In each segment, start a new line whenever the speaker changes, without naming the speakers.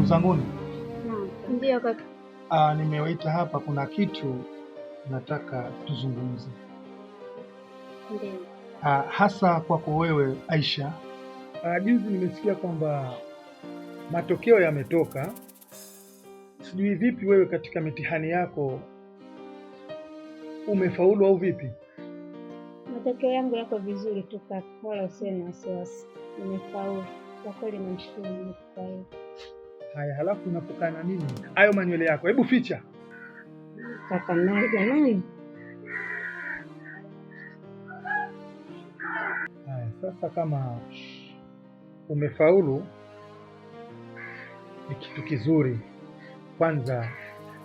zanguni.
Ndio kaka.
Nimewaita hapa, kuna kitu nataka tuzungumze.
Ndio.
Hasa kwako wewe Aisha. Juzi nimesikia kwamba matokeo yametoka. Sijui vipi wewe katika mitihani yako umefaulu au vipi?
Matokeo yangu yako vizuri tu kaka, wala usiwe na wasiwasi. Nimefaulu. Kwa kweli namshukuru Mungu kwa hiyo.
Haya, halafu unapokaa na nini? Hayo manywele yako, hebu ficha.
Kaka naye jamani.
Haya, sasa kama umefaulu ni kitu kizuri. Kwanza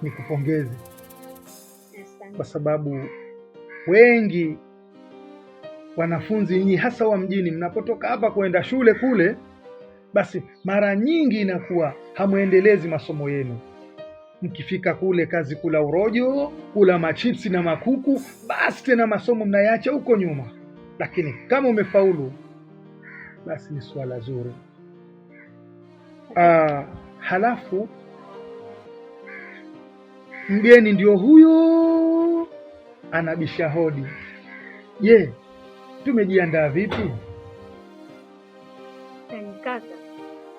nikupongeze kwa sababu wengi wanafunzi nyinyi hasa wa mjini mnapotoka hapa kwenda shule kule, basi mara nyingi inakuwa hamuendelezi masomo yenu. Mkifika kule kazi kula urojo, kula machipsi na makuku, basi tena masomo mnayaacha huko nyuma. Lakini kama umefaulu basi ni swala zuri. Halafu mgeni ndio huyo anabisha hodi. Je, tumejiandaa vipi?
Kaka,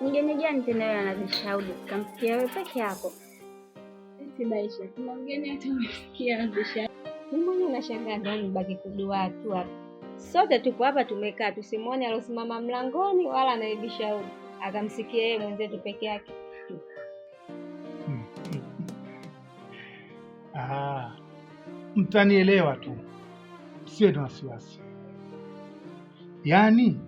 mgeni gani tena yeye anabisha hodi? Kamsikia wewe peke yako? Eti Baisha, kuna mgeni hata umesikia anabisha? Mimi mwenyewe nashangaa ndio nibaki kudua tu hapa. Sote tupo hapa tumekaa, tusimuone alosimama mlangoni wala anaibisha hodi. Akamsikia yeye mwenzetu peke yake.
Mtanielewa tu, siwe na wasiwasi. Yaani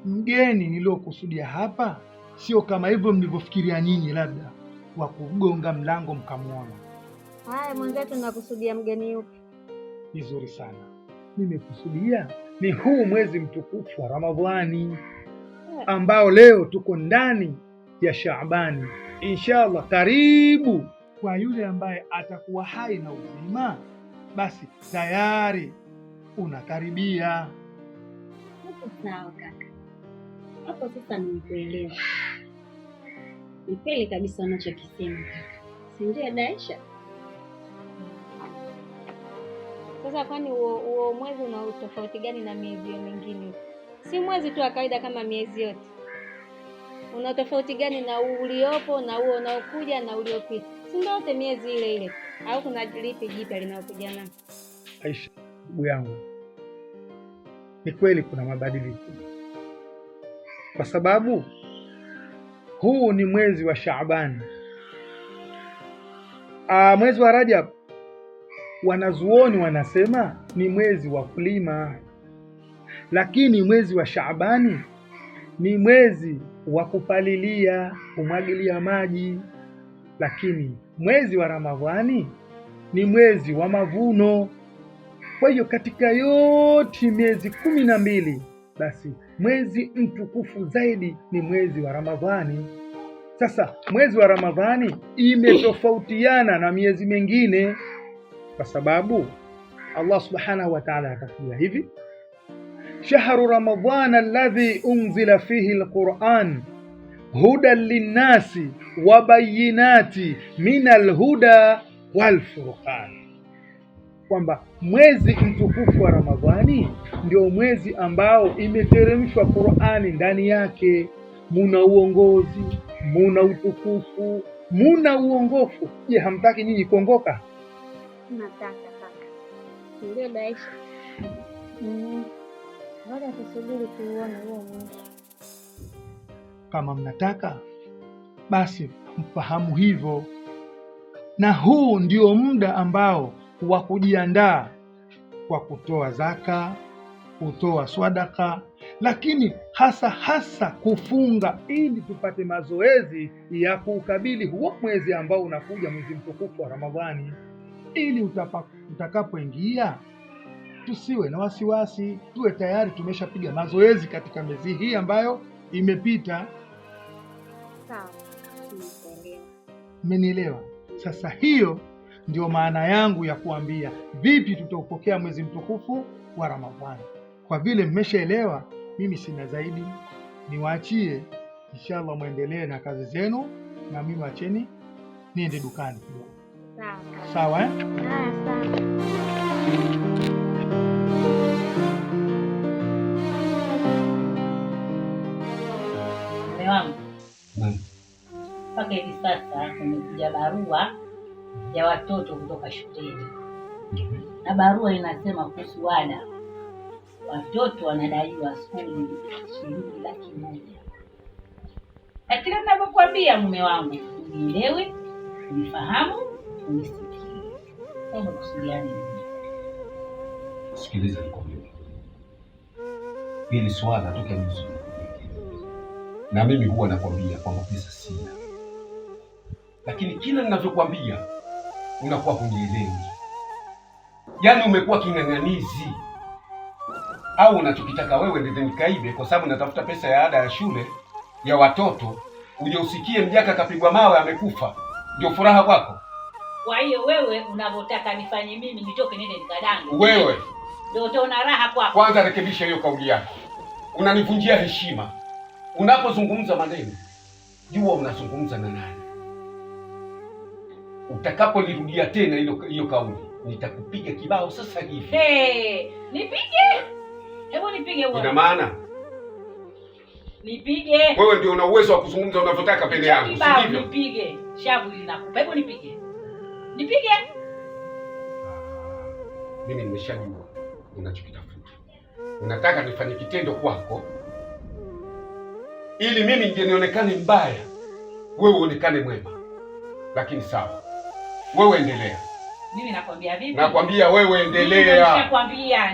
mgeni niliokusudia hapa sio kama hivyo mlivyofikiria nyinyi, labda wa kugonga mlango mkamwona.
Haya mwenzetu, nakusudia mgeni yupi?
Vizuri sana. Nimekusudia ni huu mwezi mtukufu wa Ramadhani ambao leo tuko ndani ya Shaabani. Inshallah, karibu kwa yule ambaye atakuwa hai na uzima, basi tayari unakaribia.
Hapo sawa kaka. Hapo sasa nimekuelewa. Ni kweli kabisa unachokisema kaka. Si ndio Daisha? Sasa kwani huo mwezi una tofauti gani na miezi mingine? Si mwezi tu wa kawaida kama miezi yote. Una tofauti gani na uliopo na huo unaokuja na uliopita? Si ndio wote miezi ile ile? Au kuna lipi jipya linaokuja nalo?
Aisha, ndugu yangu, ni kweli kuna mabadiliko, kwa sababu huu ni mwezi wa Shaabani. Mwezi wa Rajab wanazuoni wanasema ni mwezi wa kulima, lakini mwezi wa Shaabani ni mwezi wa kupalilia, kumwagilia maji. Lakini mwezi wa Ramadhani ni mwezi wa mavuno. Kwa hiyo katika yote miezi 12, basi mwezi mtukufu zaidi ni mwezi wa Ramadhani. Sasa mwezi wa Ramadhani imetofautiana na miezi mingine kwa sababu Allah subhanahu wa ta'ala akafia hivi: shahru ramadhana alladhi unzila fihi alquran hudan linnasi wa bayinati min alhuda walfurqan, kwamba mwezi mtukufu wa Ramadhani ndio mwezi ambao imeteremshwa Qur'ani ndani yake. Muna uongozi, muna utukufu, muna uongofu. Je, hamtaki nyinyi kuongoka?
Nataka kaka. Ndio Daisha. Ngoja tusubiri tuone huo mwezi.
Kama mnataka basi mfahamu hivyo, na huu ndio muda ambao wa kujiandaa kwa kutoa zaka, kutoa swadaka, lakini hasa kufunga, ili tupate mazoezi ya kuukabili huo mwezi ambao unakuja, mwezi mtukufu wa Ramadhani, ili utakapoingia tusiwe na wasiwasi, tuwe tayari tumeshapiga mazoezi katika miezi hii ambayo imepita.
Sawa.
Mmenielewa? Sasa hiyo ndio maana yangu ya kuambia vipi tutaupokea mwezi mtukufu wa Ramadhani. Kwa vile mmeshaelewa, mimi sina zaidi, niwaachie Inshallah muendelee na kazi zenu na mimi wacheni niende dukani kidogo.
Sawa.
Sawa eh?
Sawa.
Mume wangu. Mpaka hivi sasa kumekuja barua ya watoto kutoka shuleni. Na barua inasema kuhusu ada. Watoto wanadaiwa skuli shilingi 100,000. Na kila ninapokuambia mume wangu, unielewe, unifahamu, unisikie. Kama kusudia nini?
Sikiliza nikwambie. Hili swala toka mwanzo. Na mimi huwa nakwambia kwamba pesa sina. Lakini kila ninavyokuambia unakuwa hunielewi. Yaani umekuwa king'ang'anizi. Au unachokitaka wewe ndio nikaibe kwa sababu natafuta pesa ya ada ya shule ya watoto, uje usikie mjaka kapigwa mawe amekufa. Ndio furaha kwako?
Kwa hiyo wewe unavyotaka nifanye mimi nitoke nende nikadange.
Wewe
ndio utaona raha kwako.
Kwanza rekebisha hiyo kauli yako. Unanivunjia heshima. Unapozungumza maneno, jua unazungumza na nani. Utakapolirudia tena hiyo kauli, nitakupiga kibao sasa hivi.
Nipige. Hebu nipige wewe.
Ina maana
nipige.
Wewe ndio una uwezo wa kuzungumza unavyotaka pende yangu, si ndivyo?
Nipige. Shavu linakupa. Hebu nipige. Nipige.
Mimi nimeshajua unachokitafuta. Unataka nifanye kitendo kwako ili mimi nje nionekane mbaya, wewe uonekane mwema. Lakini sawa. Wewe endelea.
Mimi nakwambia vipi?
Nakwambia wewe endelea.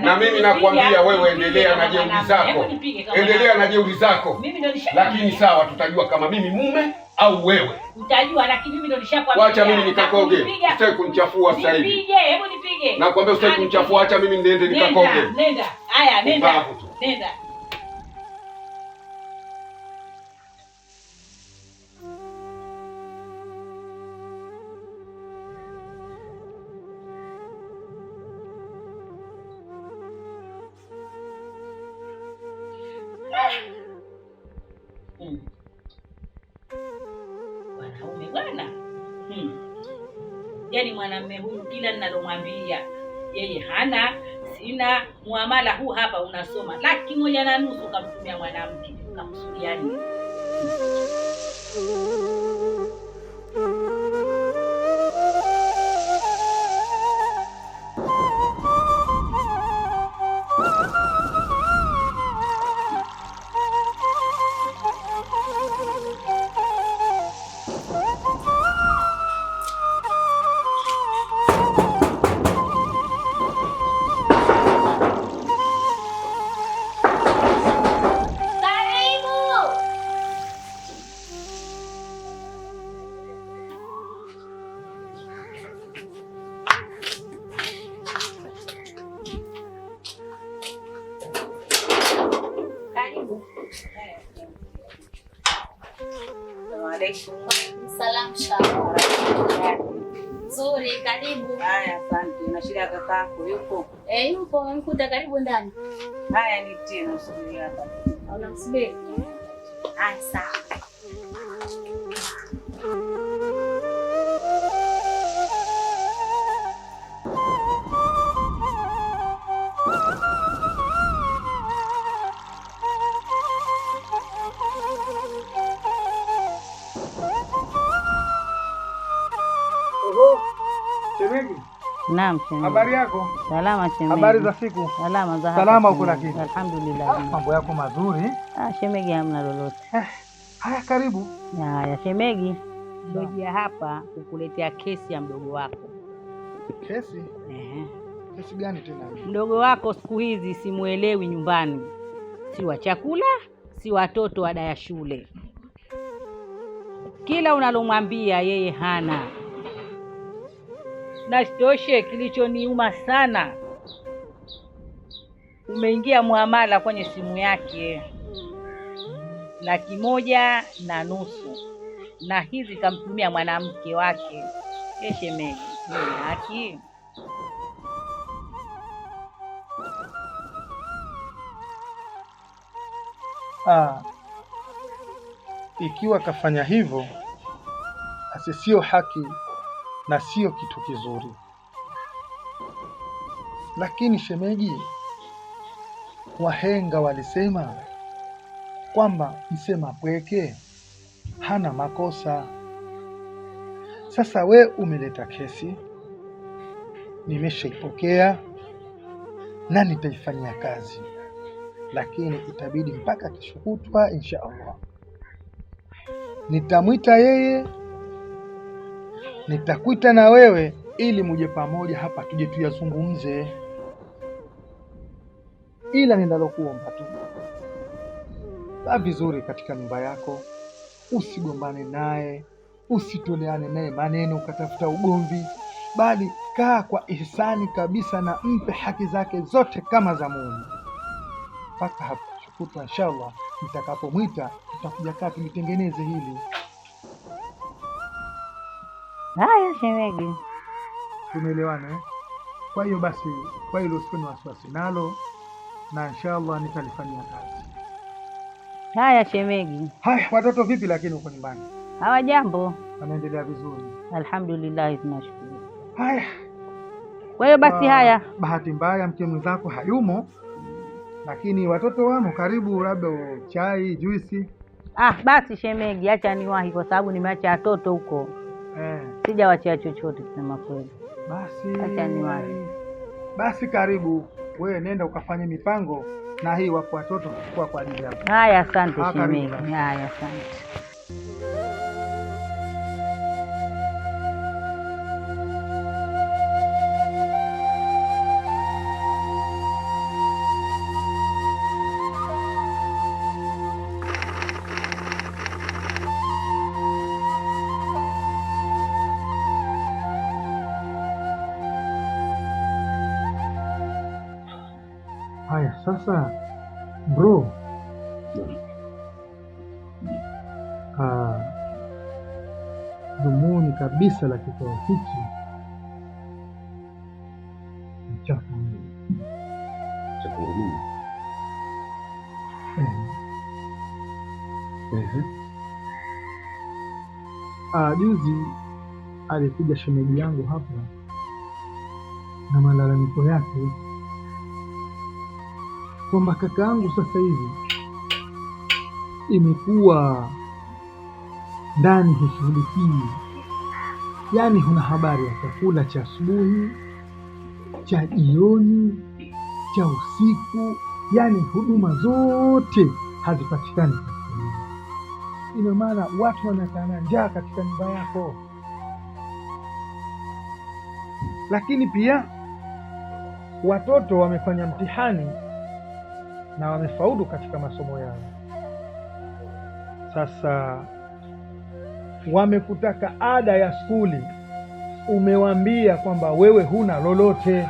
Na mimi nakwambia wewe endelea na jeuri zako. Endelea na jeuri zako.
Mimi ndio nishakwambia.
Lakini sawa, tutajua kama mimi mume au wewe.
Utajua, lakini mimi ndio nishakwambia.
Acha mimi nikakoge. Usitaki kunichafua sasa hivi.
Nipige, hebu nipige.
Nakwambia usitaki kunichafua, acha mimi niende nikakoge.
Nenda. Haya, nenda. Nenda. Wanaume bwana. Yaani mwanamume huyu kila ninalomwambia yeye hana, sina muamala huu hapa unasoma 1,500,000 kamtumia mwanamke. Kamsudia nini?
Salamu shikamoo. Nzuri, karibu.
Haya, asante. Na shida kakako yupo?
Yupo, mkuta karibu ndani.
Haya, nitie na usubiri hapa.
Unamsubiri? Haya, sawa.
Shemeji.
Naam, shemeji.
Habari yako?
Salama shemeji.
Habari za siku?
Salama za
hapa. Salama uko
lakini.
lakini.
Alhamdulillah.
Mambo yako mazuri.
Shemeji hamna lolote.
Haya karibu.
Haya shemeji. Ngoja hapa kukuletea kesi ya mdogo wako.
Kesi? Kesi gani tena?
Mdogo wako siku hizi simuelewi nyumbani. Si wa chakula, si watoto ada ya shule. Kila unalomwambia yeye hana. Na sitoshe, kilichoniuma sana, umeingia muamala kwenye simu yake 1,500,000 na hizi kamtumia mwanamke wake. Shemeji, ni haki?
ikiwa kafanya hivyo, basi sio haki na sio kitu kizuri. Lakini shemeji, wahenga walisema kwamba msema pweke hana makosa. Sasa we umeleta kesi, nimeshaipokea na nitaifanyia kazi, lakini itabidi mpaka kesho kutwa insha Allah. Nitamwita yeye, nitakuita na wewe ili muje pamoja hapa tuje tuyazungumze. Ila ninalokuomba tu, kaa vizuri katika nyumba yako, usigombane naye, usitoleane naye maneno ukatafuta ugomvi, bali kaa kwa ihsani kabisa na mpe haki zake zote kama za Mungu. Mpaka hapo kutwa inshallah, nitakapomwita tutakuja kaa tulitengeneze hili.
Haya shemeji,
Tumeelewana eh? Kwa hiyo basi, kwa hilo usiwe na wasiwasi nalo, na inshallah nitalifanyia kazi.
haya shemeji.
Haya, watoto vipi lakini huko nyumbani?
Hawajambo,
Wanaendelea vizuri?
alhamdulillah, tunashukuru.
Haya,
Kwa hiyo basi haya,
bahati mbaya mke mwenzako hayumo, lakini watoto wamo karibu, labda chai, juisi.
basi shemeji, acha niwahi kwa sababu nimeacha watoto huko, sijawachia chochote kusema kweli.
Basi
Acha niwahi.
Basi karibu, wewe nenda ukafanye mipango, na hii wapo watoto kuchukua kwa ajili yako.
Haya, asante
Karibu
shemeji.
basi.
Haya, asante.
Haya sasa bro, dhumuni kabisa la kikao hiki ni cha kwangu.
Cha kwangu mimi?
Juzi alikuja shemeji yangu hapa na malalamiko yake kwamba kaka yangu sasa hivi imekuwa ndani hushughulikii, yaani huna habari ya chakula cha asubuhi, cha jioni, cha usiku, yaani huduma zote hazipatikani katika nyumba. Ina maana watu wanakaa na njaa katika nyumba yako. Lakini pia watoto wamefanya mtihani na wamefaulu katika masomo yao. Sasa wamekutaka ada ya skuli, umewambia kwamba wewe huna lolote.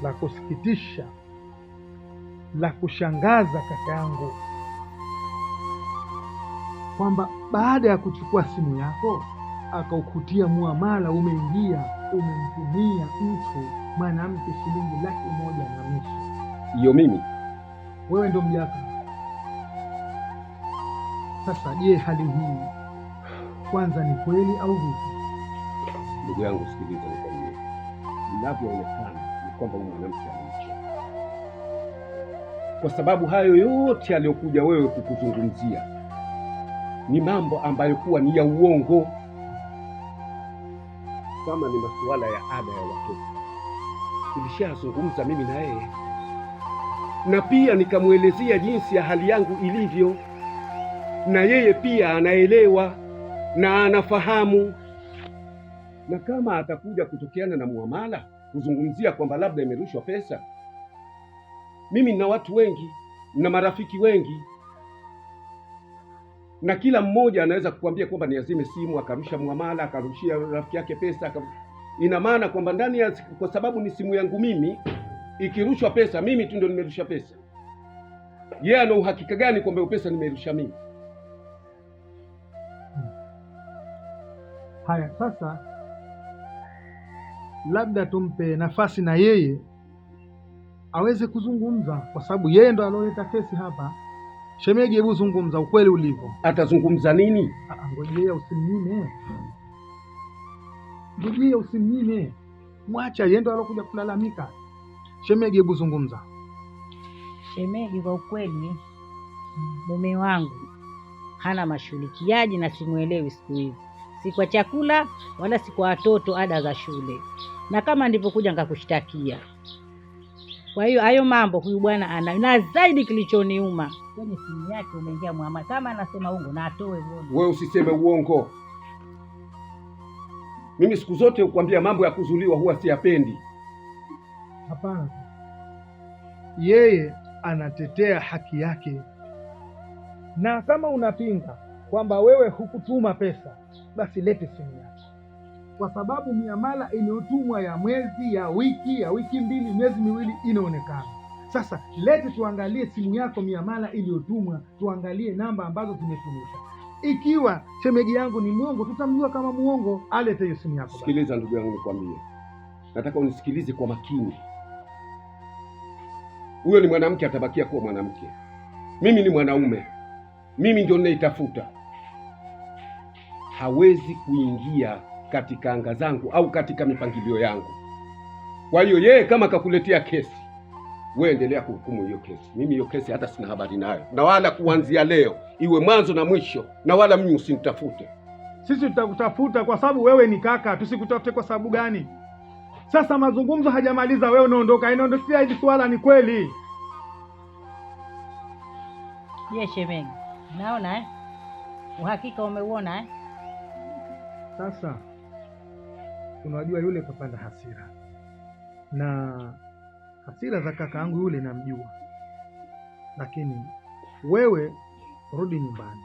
La kusikitisha, la kushangaza kaka yangu, kwamba baada ya kuchukua simu yako akaukutia muamala umeingia, umemtumia mtu mwanamke shilingi 150,000.
Hiyo mimi?
Wewe ndo mjaka. Sasa je, hali hii kwanza ni kweli au vipi?
Ndugu yangu, sikiliza nikwambie, inavyoonekana ni kwamba huyu mwanamke alicho, kwa sababu hayo yote aliyokuja wewe kukuzungumzia ni mambo ambayo kuwa ni ya uongo. Kama ni masuala ya ada ya watoto, tulishazungumza mimi na yeye, na pia nikamwelezea jinsi ya hali yangu ilivyo, na yeye pia anaelewa na anafahamu. Na kama atakuja kutokeana na muamala kuzungumzia kwamba labda imerushwa pesa, mimi nina watu wengi na marafiki wengi, na kila mmoja anaweza kukuambia kwamba ni azime simu akarusha muamala akarushia rafiki yake pesa. Ina maana kwamba ndani ya, kwa sababu ni simu yangu mimi, ikirushwa pesa mimi tu ndio nimerusha pesa. Yeye ana uhakika gani kwamba pesa nimerusha mimi?
Haya sasa, labda tumpe nafasi na yeye aweze kuzungumza, kwa sababu yeye ndo aloleta kesi hapa. Shemegi, hebu zungumza ukweli ulivyo.
Atazungumza nini?
Ngojea, usimnyime. Ngojea, usimnyime. Mwacha yeye ndo alokuja kulalamika. Shemegi, hebu zungumza.
Shemegi, kwa ukweli mume wangu hana mashughulikiaji na simuelewi siku hizi, si kwa chakula wala si kwa watoto ada za shule, na kama ndivyokuja nikakushtakia. Kwa hiyo hayo mambo huyu bwana ana, na zaidi kilichoniuma kwenye simu yake umeingia muamala. Kama anasema uongo na atoe uongo.
Wewe usiseme uongo. Mimi siku zote kukwambia mambo ya kuzuliwa huwa siyapendi.
Hapana, yeye anatetea haki yake, na kama unapinga kwamba wewe hukutuma pesa, basi lete simu yako, kwa sababu miamala iliyotumwa ya mwezi, ya wiki mbili, miezi miwili inaonekana. Sasa lete tuangalie simu yako, miamala iliyotumwa, tuangalie namba ambazo zimetumika. Ikiwa shemegi yangu ni muongo, tutamjua kama muongo, alete hiyo simu yako.
Sikiliza ndugu yangu, nikwambie, nataka unisikilize kwa makini. Huyo ni mwanamke, atabakia kuwa mwanamke. Mimi ni mwanaume, mimi ndio ninaitafuta. Hawezi kuingia katika anga zangu au katika mipangilio yangu. Kwa hiyo yeye kama kakuletea kesi, wewe endelea kuhukumu hiyo kesi. Mimi hiyo kesi hata sina habari nayo, na wala kuanzia leo iwe mwanzo na mwisho, na wala mimi usinitafute.
Sisi tutakutafuta kwa sababu wewe ni kaka, tusikutafute kwa sababu gani? Sasa mazungumzo hajamaliza, wewe unaondoka. Inaondokia hili swala ni kweli.
Je, shemegi, naona uhakika umeuona
Sasa unajua yule kapanda hasira, na hasira za kaka yangu yule namjua, lakini wewe rudi nyumbani.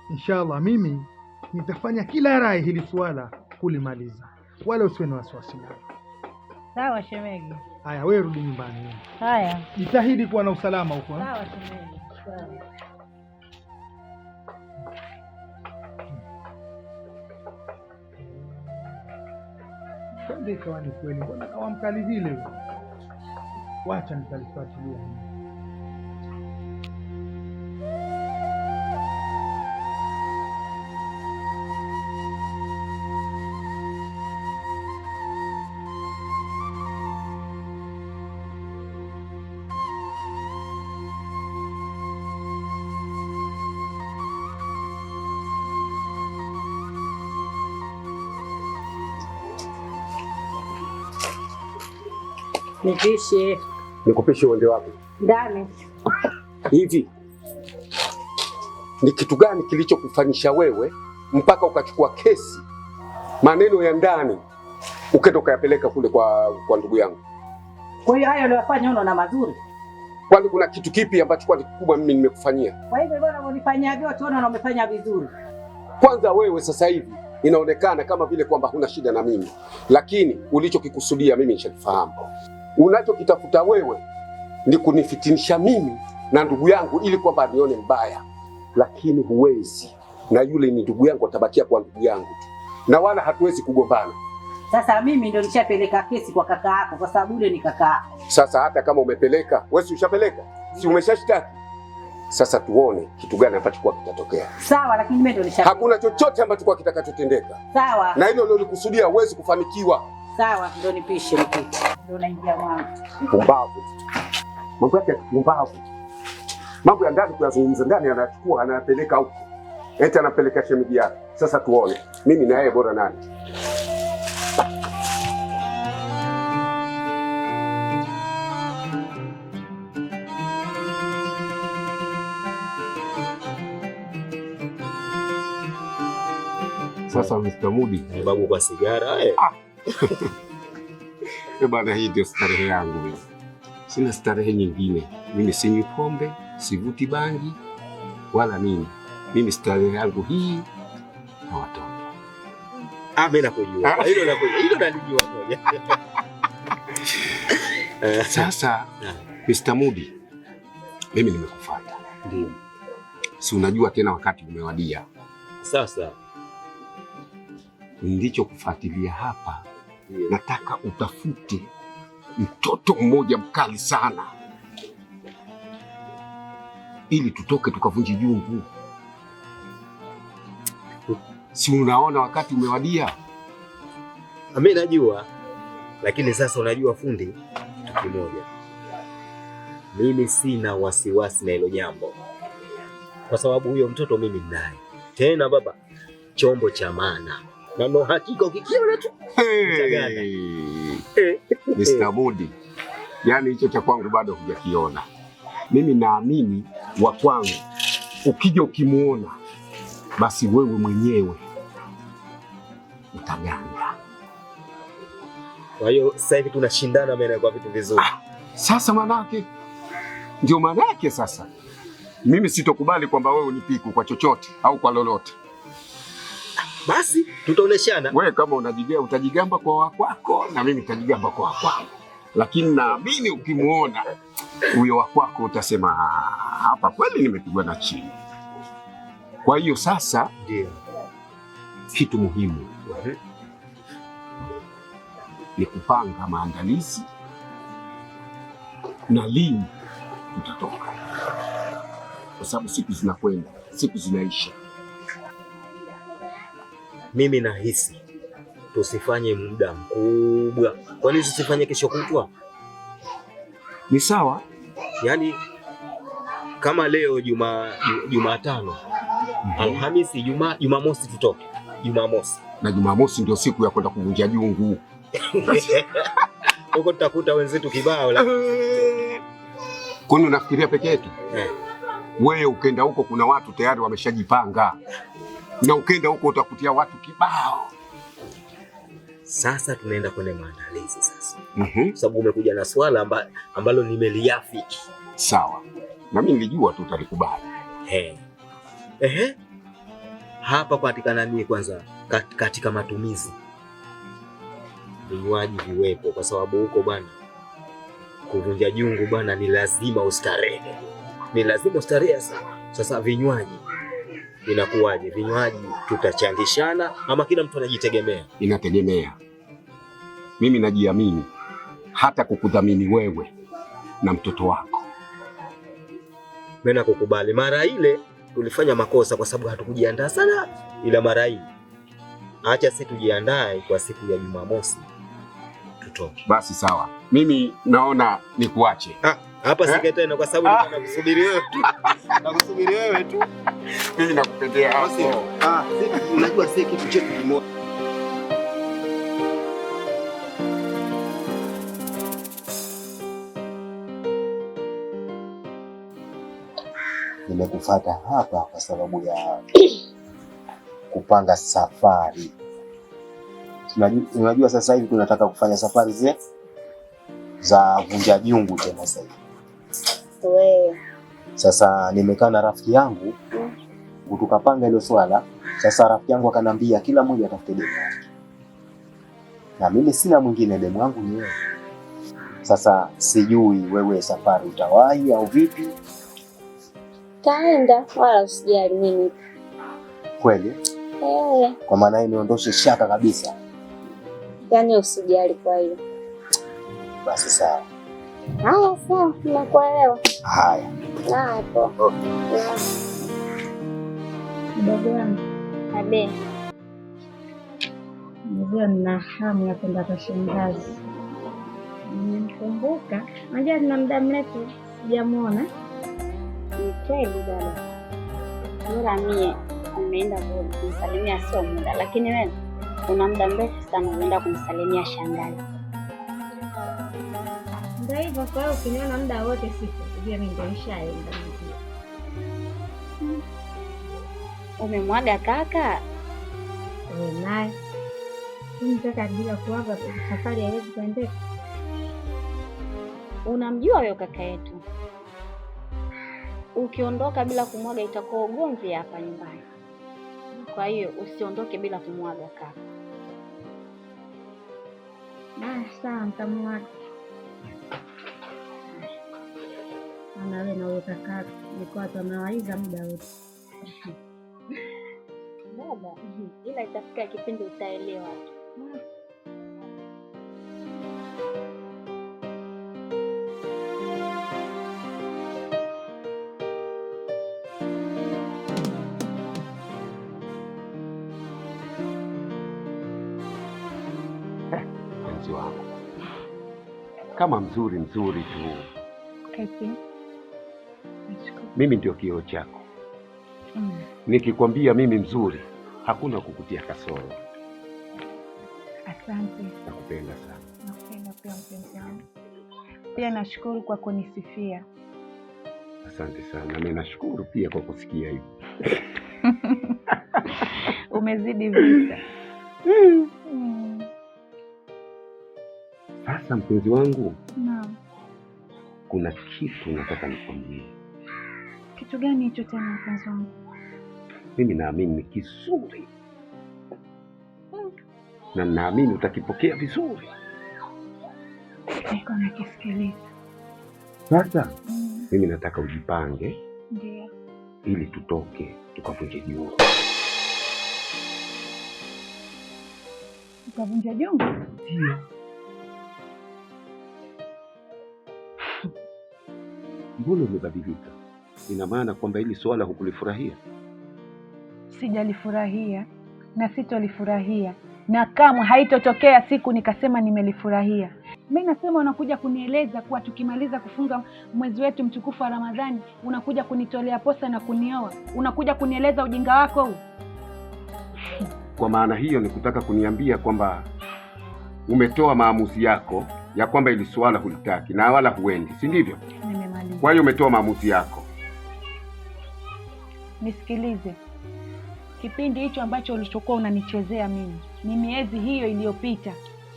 Inshallah mimi nitafanya kila rai hili swala kulimaliza, wala usiwe na wasiwasi.
Sawa shemegi.
Haya, wewe rudi nyumbani.
Haya,
jitahidi kuwa na usalama huko.
Sawa shemegi. Sawa.
Kwanza ikawa ni kweli, mbona kawa mkali vile? Wacha nitalifuatilia.
Nipishe.
Nikupishe uende wapi?
Ndani.
Hivi ni kitu gani kilichokufanyisha wewe mpaka ukachukua kesi, maneno ya ndani, ukenda ukayapeleka kule kwa ndugu yangu?
Kwa hiyo hayo uliyofanya unaona mazuri?
Kwani kuna kitu kipi ambacho kwa kikubwa mimi nimekufanyia?
Kwa hivyo bwana, unanifanyia vyote, unaona umefanya vizuri.
Kwanza wewe sasa hivi inaonekana kama vile kwamba huna shida na mimi, lakini ulichokikusudia mimi nishakifahamu. Unachokitafuta wewe ni kunifitinisha mimi na ndugu yangu ili kwamba nione mbaya, lakini huwezi. Na yule ni ndugu yangu, atabakia kwa ndugu yangu tu, na wala hatuwezi kugombana.
Sasa mimi ndio nishapeleka kesi kwa kaka yako, kwa sababu yule ni kaka yako.
Sasa hata kama umepeleka, wewe si ushapeleka? Si umeshashtaki? Sasa tuone kitu gani ambacho kwa kitatokea.
Sawa, lakini mimi ndio nishapeleka.
Hakuna chochote ambacho kwa kitakachotendeka.
Sawa.
Na hilo ndio ulikusudia, huwezi kufanikiwa.
Sawa, ndio nipishe mpite. Ndio naingia mwangu.
Pumbavu. Mambo yake pumbavu. Mambo ya ndani kuyazungumza ndani, anachukua anayapeleka huko. Eti anapeleka shemeji yake. Sasa tuone mimi na yeye bora nani. Sasa Mr. Mudi,
babu kwa sigara
bwana, hii ndio starehe yangu mimi. Sina starehe nyingine. Mimi sinywi pombe, sivuti bangi wala nini. Mimi starehe yangu hii na watoto.
Mimi nakujua. Hilo nakujua. Hilo nalijua moja.
Sasa Mr. Mudi, mimi nimekufuata.
Ndio.
Si unajua tena wakati umewadia.
Sasa
ndicho kufuatilia hapa. Nataka utafute mtoto mmoja mkali sana, ili tutoke tukavunje jungu. Si unaona wakati umewadia?
Mimi najua, lakini sasa unajua fundi, kitu kimoja, mimi sina wasiwasi na hilo jambo, kwa sababu huyo mtoto mimi ninaye tena baba, chombo cha maana na no hakika ukikiona tu
Mr. Mudi, yani hicho cha kwangu bado hujakiona. Mimi naamini wa kwangu ukija ukimuona, basi wewe mwenyewe utaganda.
Kwa hiyo sasa hivi tunashindana mimi kwa vitu vizuri.
Sasa manake ndio manake sasa. Mimi sitokubali kwamba wewe unipiku kwa chochote au kwa lolote.
Basi tutaoneshana.
Wewe kama unajigamba utajigamba kwa wakwako na mimi nitajigamba kwa wakwangu. Lakini naamini ukimuona huyo wakwako utasema hapa kweli nimepigwa na chini. Kwa hiyo sasa
ndio
kitu muhimu ni kupanga maandalizi na lini utatoka, kwa sababu siku zinakwenda, siku zinaisha.
Mimi nahisi tusifanye muda mkubwa. Kwa nini tusifanye kesho kutwa?
Ni sawa,
yaani kama leo Jumatano, Alhamisi, Jumamosi tutoke. Jumamosi.
Na Jumamosi ndio siku ya kwenda kuvunja jungu.
Huko tutakuta wenzetu kibao la.
Kwani unafikiria peke yetu? Wewe ukenda huko kuna watu tayari wameshajipanga. Na ukenda huko utakutia watu kibao.
Sasa tunaenda kwenye maandalizi sasa. Sababu umekuja na swala ambalo nimeliafiki.
Sawa. Na mimi nilijua tu utalikubali.
Hapa patikana nini kwanza katika matumizi? Vinywaji viwepo, kwa sababu huko bwana kuvunja jungu bwana ni lazima ustarehe. Ni lazima ustarehe sana. Sasa vinywaji inakuwaje? Vinywaji tutachangishana ama kila mtu anajitegemea?
Inategemea. Mimi najiamini hata kukudhamini wewe na mtoto wako.
Mimi nakukubali. Mara ile tulifanya makosa kwa sababu hatukujiandaa sana, ila mara hii acha sisi tujiandae kwa siku ya Jumamosi tutoke.
Basi sawa. Mimi naona nikuache.
Hapa sike tena kwa sababu nilikuwa nakusubiri wewe tu. Nakusubiri wewe tu.
Mimi nakupendea hapo.
Unajua sisi kitu chetu kimoja.
Nimekufuata hapa kwa sababu ya kupanga safari. Unajua sasa hivi tunataka kufanya safari zile za vunja jungu tena sasa hivi. Sasa nimekaa na rafiki yangu tukapanga hilo swala. Sasa rafiki yangu akanambia kila mmoja atafute demu. Na mimi sina mwingine, demu wangu ni wewe. Sasa sijui wewe safari utawahi au vipi?
Taenda, wala usijali mimi.
Kweli? Kwa maana hiyo niondoshe shaka kabisa.
Yaani usijali kwa hiyo.
Basi sawa.
Haya sawa, nakuelewa.
Haya.
Hapo. Mdogo wangu. Abe. Ndio nina hamu ya kwenda kwa shangazi. Nimkumbuka. Unajua nina muda mrefu sijamuona. Ni kweli dada. Bora mie nimeenda kumsalimia sio muda, lakini wewe una muda mrefu sana unaenda kumsalimia shangazi. Ndio hivyo, kwa hiyo ukiniona muda wote siku, ujue mimi ndio nishaenda. Umemwaga kaka? Naye. Kaka bila kuaga safari haiwezi kuendeka. Unamjua wewe kaka yetu? Ukiondoka bila kumwaga itakuwa ugomvi hapa nyumbani. Kwa hiyo usiondoke bila kumwaga kaka. Sawa, nitamwaga. Ana wewe na huyo kaka nilikuwa tunawaiza muda wote. Baba, ila itafika kipindi utaelewa.
kama mzuri tu.
Kati.
Mimi ndio kioo chako. Nikikwambia mimi mzuri, hakuna kukutia kasoro.
Asante.
Nakupenda sana.
Nakupenda pia mpenzi wangu. Pia nashukuru kwa kunisifia.
Asante sana. Mimi nashukuru pia kwa kusikia hivi.
Umezidi vita.
Sasa mpenzi wangu.
Naam.
Kuna kitu nataka nikwambie.
Kitu gani hicho tena mpenzi wangu?
Mimi naamini ni kizuri. Na naamini utakipokea vizuri.
Niko nakisikiliza.
Sasa mimi nataka ujipange.
Ndio.
Ili tutoke tukavunje jungu.
Tukavunja jungu?
Ndio. Mbona umebadilika? Ina maana kwamba hili swala hukulifurahia?
Sijalifurahia na sitolifurahia, na kama haitotokea siku nikasema nimelifurahia. Mimi nasema unakuja kunieleza kuwa tukimaliza kufunga mwezi wetu mtukufu wa Ramadhani unakuja kunitolea posa na kunioa. Unakuja kunieleza ujinga wako huu.
Kwa maana hiyo ni kutaka kuniambia kwamba umetoa maamuzi yako ya kwamba ili swala hulitaki na wala huendi, si ndivyo?
Nimemaliza.
Kwa hiyo umetoa maamuzi yako.
Nisikilize. Kipindi hicho ambacho ulichokuwa unanichezea mimi ni miezi hiyo iliyopita.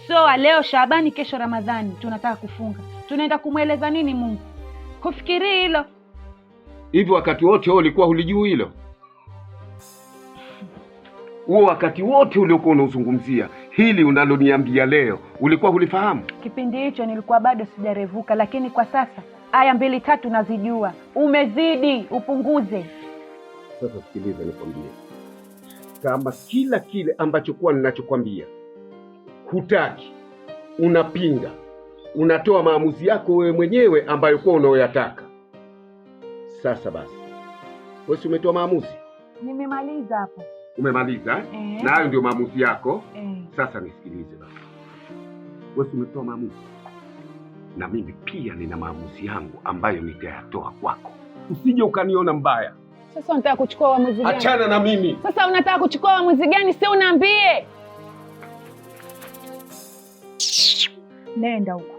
So leo Shaabani, kesho Ramadhani, tunataka kufunga. Tunaenda kumweleza nini Mungu? Kufikiri hilo.
Hivyo wakati wote wewe ulikuwa hulijui hilo? Huo wakati wote uliokuwa unazungumzia hili unaloniambia leo ulikuwa hulifahamu?
Kipindi hicho nilikuwa bado sijarevuka, lakini kwa sasa aya 2 3 nazijua. Umezidi, upunguze.
Sasa sikiliza nikwambie. Kama kila kile ambacho kwa ninachokwambia hutaki, unapinga, unatoa maamuzi yako wewe mwenyewe ambayo kwa unaoyataka. Sasa basi. Wewe umetoa maamuzi?
Nimemaliza hapo.
Umemaliza? Na hayo ndio maamuzi yako. Sasa nisikilize basi. Wewe umetoa maamuzi. Na mimi pia nina maamuzi yangu ambayo nitayatoa kwako. Usije ukaniona mbaya.
Sasa unataka kuchukua uamuzi gani?
Achana na mimi.
Sasa unataka kuchukua uamuzi gani? Si unaambie. Nenda huko.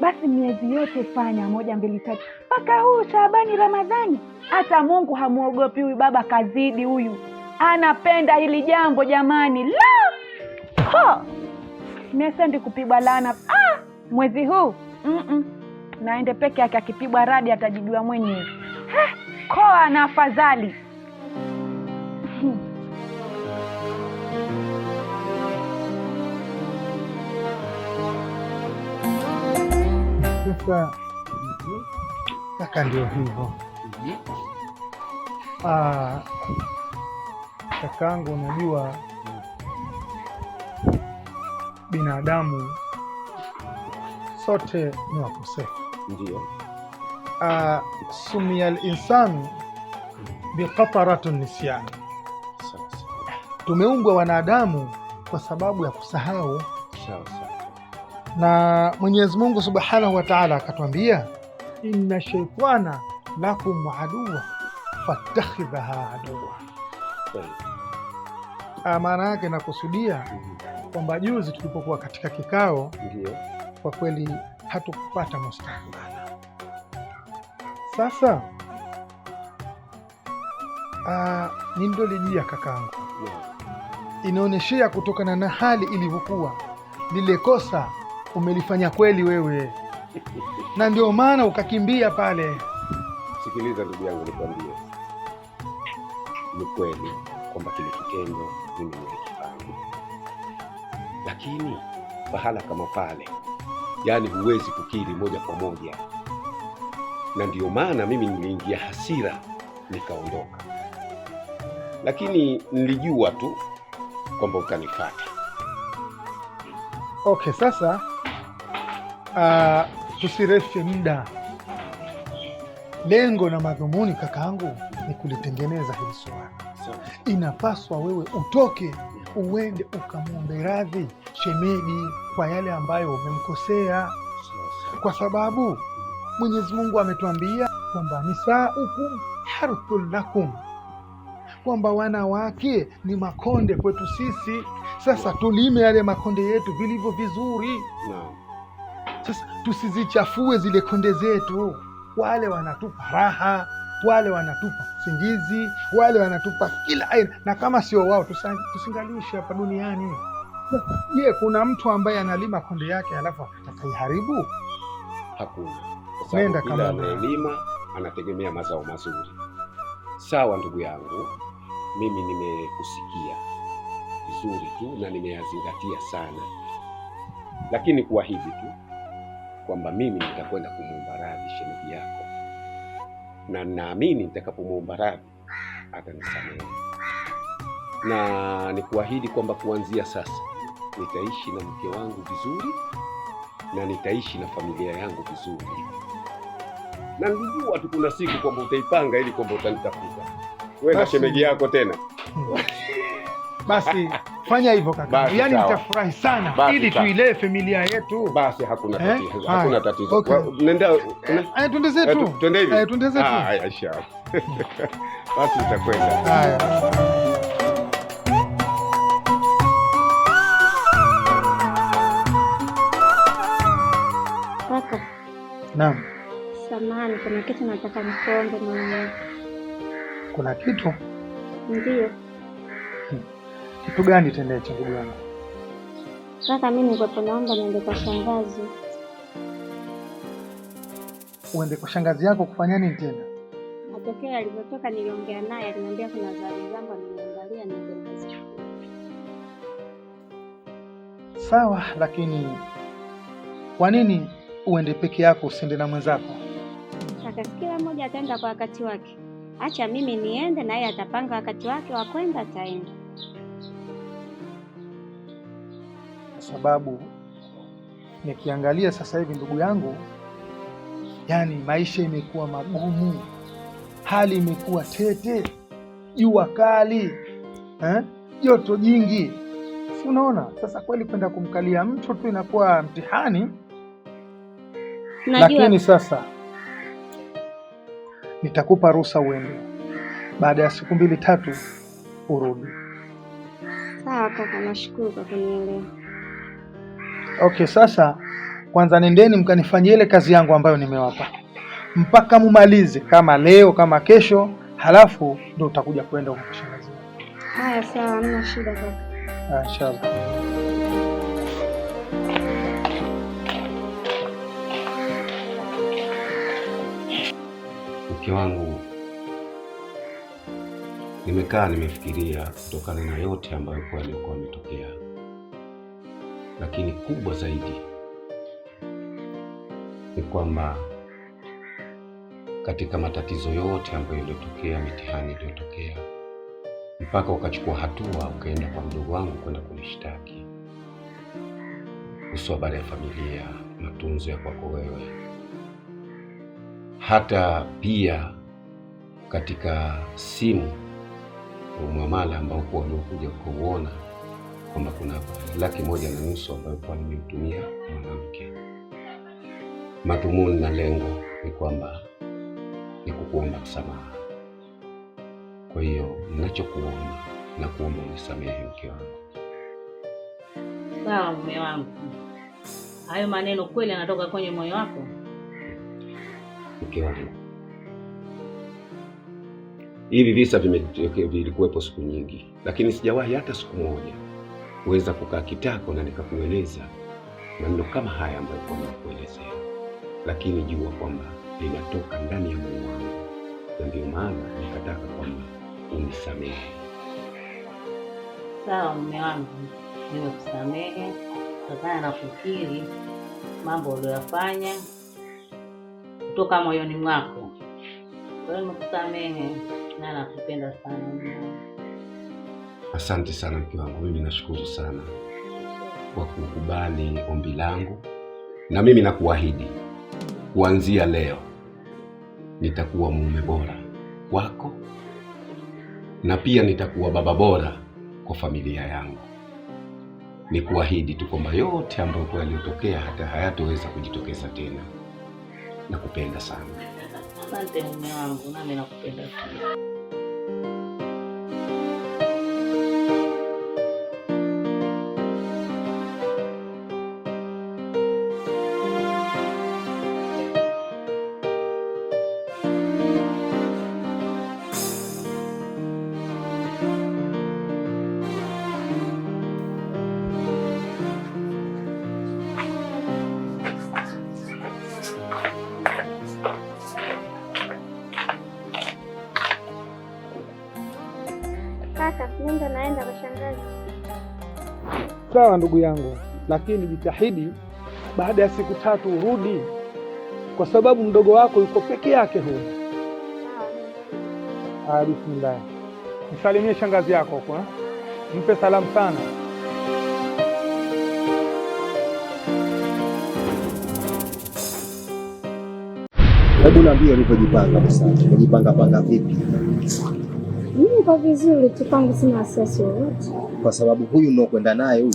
Basi miezi yote fanya 1 2 3 mpaka huu Shaabani Ramadhani. Hata Mungu hamuogopi huyu baba, kazidi huyu. Anapenda hili jambo jamani. La! Nimesendi kupigwa laana. Mwezi huu. Naende peke yake, akipigwa radi atajijua mwenyewe. Koa na afadhali.
Sasa kaka, ndio hivyo. Kakangu, unajua binadamu sote ni wakosefu.
Ndio.
Sumia al-insanu biqataratu nisyan. Tumeumbwa wanadamu kwa sababu ya kusahau. Na Mwenyezi Mungu Subhanahu wa Ta'ala akatwambia, inna shaytana lakum aduwwa fattakhidhaha aduwwa. Maana yake nakusudia kwamba juzi tulipokuwa katika kikao, ndio kwa kweli hatukupata mustakabali. Sasa nindolijia kakangu, inaoneshea kutokana na hali ilivyokuwa, lile kosa umelifanya kweli wewe, na ndio maana ukakimbia pale.
Sikiliza ndugu yangu, nikwambie, ni kweli kwamba kile kitendo mimi nilikifanya, lakini pahala kama pale, yani huwezi kukiri moja kwa moja, na ndio maana mimi niliingia hasira nikaondoka, lakini nilijua tu kwamba ukanifuata.
Okay, sasa tusirefushe muda. Lengo na madhumuni kakaangu ni kulitengeneza hili swala. Inapaswa wewe utoke uende ukamwombe radhi shemeji kwa yale ambayo umemkosea, kwa sababu Mwenyezi Mungu ametuambia kwamba nisaukum harthul lakum, kwamba wanawake ni makonde kwetu sisi. Sasa tulime yale makonde yetu vilivyo vizuri. Sasa tusizichafue zile konde zetu. Wale wanatupa raha, wale wanatupa usingizi, wale wanatupa kila aina, na kama sio wao tusingalishi hapa duniani. Je, kuna mtu ambaye analima konde yake halafu atakaiharibu?
Hakuna.
Nenda
Kila
kama
anayelima anategemea mazao mazuri. Sawa ndugu yangu, mimi nimekusikia vizuri tu na nimeyazingatia sana, lakini kuahidi tu kwamba mimi nitakwenda kumuomba radhi shemeji yako, na naamini nitakapomuomba radhi atanisamehe, na nikuahidi kwamba kuanzia sasa nitaishi na mke wangu vizuri na nitaishi na familia yangu vizuri. Na nilijua tu kuna siku kwamba utaipanga ili kwamba utanitafuta wewe na shemeji yako tena.
Basi fanya hivyo kaka. Yaani nitafurahi sana
basi,
ili tuilee familia yetu.
Basi hakuna tatizo. Hakuna tatizo.
Okay.
Nenda
twende zetu.
Twende hivi.
Twende zetu.
Haya inshallah. Basi tutakwenda.
Haya.
Kaka.
Naam.
Samahani, kuna kitu nataka nikuombe mwenyewe.
Kuna kitu?
Ndiyo.
Kitu gani tena hicho ndugu yangu?
Kaka, mimi nilikuwa naomba niende kwa shangazi.
Uende kwa shangazi yako kufanya nini tena?
Matokeo alivyotoka niliongea naye, aliniambia kuna zawadi zangu nimeangalia niende nazo.
Sawa, lakini kwa nini uende peke yako usiende na mwenzako?
Kaka, kila mmoja ataenda kwa wakati wake. Acha mimi niende na yeye atapanga wakati wake wa kwenda ataenda.
Kwa sababu nikiangalia sasa hivi ndugu yangu, yani maisha imekuwa magumu, hali imekuwa tete, jua kali, joto jingi. Si unaona? Sasa kweli kwenda kumkalia mtu tu inakuwa mtihani. Lakini sasa nitakupa ruhusa uende. Baada ya siku 2-3 urudi.
Sawa kaka, nashukuru kwa kunielewa.
Okay, sasa kwanza nendeni mkanifanyie ile kazi yangu ambayo nimewapa. Mpaka mumalize, kama leo kama kesho, halafu ndio utakuja kwenda huko shangazi.
Haya sawa, hamna shida kaka.
Inshallah.
Mke wangu, nimekaa nimefikiria kutokana na yote ambayo kwa yalikuwa yametokea, lakini kubwa zaidi ni kwamba katika matatizo yote ambayo yaliyotokea, mitihani iliyotokea, mpaka ukachukua hatua ukaenda kwa mdogo wangu kwenda kunishtaki kuhusu habari ya familia, matunzo ya kwako wewe, hata pia katika simu muamala ambao kwa uliokuja kuuona kwamba kuna 1,500,000 ambayo kwa nimemtumia mwanamke. Madhumuni na lengo ni kwamba ni kukuomba msamaha. Kwa hiyo ninachokuomba na kuomba unisamehe mke wangu.
Sawa mume wangu. Hayo maneno kweli yanatoka kwenye moyo wako?
Mke wangu, hivi visa vilikuwepo siku nyingi, lakini sijawahi hata siku moja kuweza kukaa kitako na nikakueleza maneno kama haya ambayo kwa nakuelezea. Lakini jua kwamba linatoka ndani ya moyo wangu, na ndio maana nikataka kwamba unisamehe.
Sawa mume wangu, nimekusamehe kutokana na kukiri mambo uliyofanya kutoka moyoni mwako. Kwa hiyo nimekusamehe na nakupenda sana mume wangu.
Asante sana mke wangu, mimi nashukuru sana kwa kukubali ombi langu, na mimi nakuahidi kuanzia leo nitakuwa mume bora kwako, na pia nitakuwa baba bora kwa familia yangu. Ni kuahidi tu kwamba yote ambayo yalitokea hata hayatoweza kujitokeza tena. Nakupenda sana.
Asante mume wangu, nami nakupenda pia.
Kaka, nenda naenda kwa shangazi.
Sawa ndugu yangu, lakini jitahidi baada ya siku 3 urudi, kwa sababu mdogo wako yuko peke yake huko. Sawa. Bismillah. Msalimie shangazi yako huko, mpe salamu sana.
Hebu niambie ulipojipanga sasa. Umejipanga vipi?
Mimi kwa vizuri tu, kwangu sina wasiwasi wowote.
Kwa sababu huyu unaokwenda naye huyu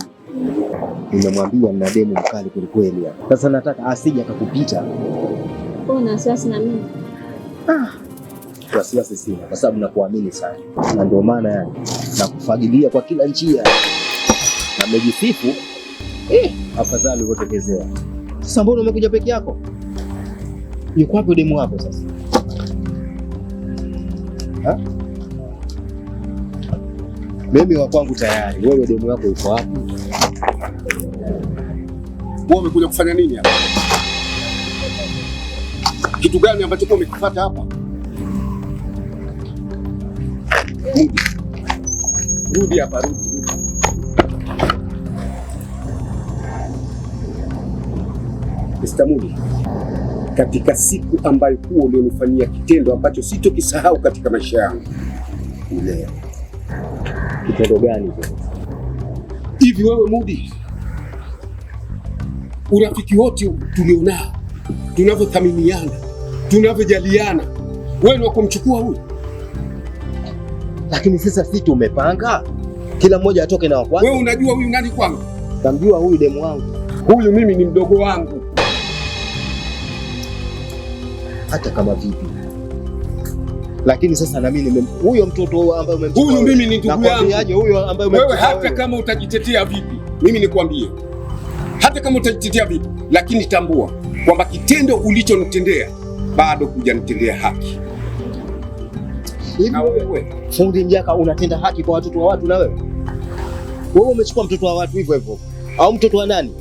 nimemwambia mna demu mkali kweli. Sasa nataka asije akakupita.
Una wasiwasi na mimi?
Wasiwasi sina, kwa sababu nakuamini sana. Na ndio maana yani nakufagilia kwa kila njia. Na mmejisifu afadhali ulivyotekezea. Sasa mbona umekuja peke yako? Yuko wapi demu wako sasa? Mimi wa kwangu tayari, wewe demu yako yuko wapi?
Wewe umekuja kufanya nini hapa? Kitu gani ambacho umekipata hapa? Rudi hapa, rudi. Mr. Mudi, katika siku ambayo huo ulionifanyia kitendo ambacho sitokisahau katika maisha yangu. Leo.
Kitendo gani
hivi wewe Mudi? Urafiki wote tulionao, tunavyothaminiana, tunavyojaliana, wewe ni wa kumchukua huyu?
Lakini sasa si tumepanga kila mmoja atoke na wako.
Wewe unajua huyu nani kwangu?
Namjua huyu demu wangu.
Huyu mimi ni mdogo wangu.
Hata kama vipi. Lakini sasa na mimi huyo mtoto ambaye umemchukua.
Huyu mimi ni ndugu yangu.
Huyo ambaye umemchukua.
Wewe hata kama utajitetea vipi, mimi nikwambie. Hata kama utajitetea vipi, lakini tambua kwamba kitendo ulichonitendea bado hujanitendea haki.
Na wewe fundi mjaka unatenda haki kwa watoto wa watu na wewe? Wewe umechukua mtoto wa watu hivyo hivyo. Au mtoto wa nani?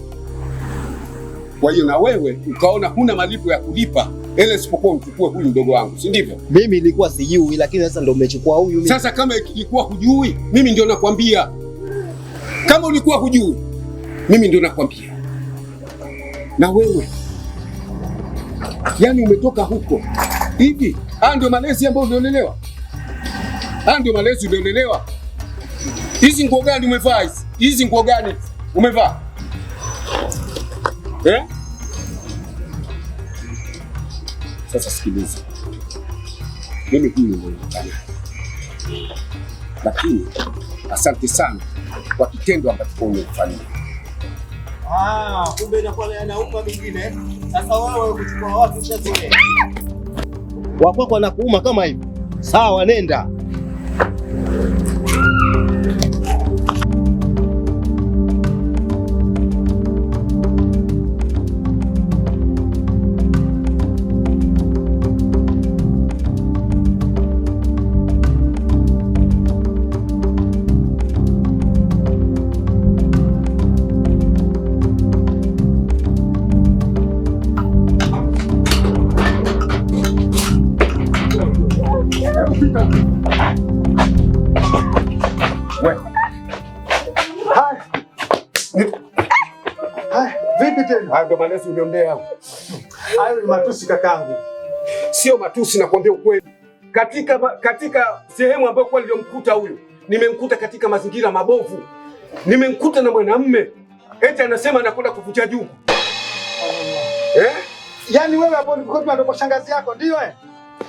Kwa hiyo na wewe ukaona huna malipo ya kulipa ile isipokuwa mchukue huyu mdogo wangu, si ndivyo?
Mimi nilikuwa sijui, lakini sasa ndio umechukua huyu mimi.
Sasa kama ilikuwa hujui, mimi ndio nakwambia. Kama ulikuwa hujui, mimi ndio nakwambia. Na wewe yani umetoka huko hivi, ndio malezi ambayo uliolelewa? Ndio malezi uliolelewa? Hizi nguo gani umevaa hizi? Hizi nguo gani umevaa? Sasa sikiliza. Mimi huyu ndio nitana. Lakini asante sana kwa kitendo ambacho umefanya.
Kumbe inakuwa yanauma mingine. Sasa wewe kuchukua watu ushazoea. Wakwako wanakuuma kama hivi. Sawa, nenda.
Vipi tena?
Hayo malezi uliondea hapo.
Hayo ni matusi kakangu.
Sio matusi, nakwambia ukweli. Katika sehemu ambayo kwa niliyomkuta huyu, nimemkuta katika mazingira mabovu. Nimemkuta na mwanamume. Eti anasema anakwenda kuvuja jugu.
Yaani wewe hapo ulikuwa ndo kwa shangazi yako ndio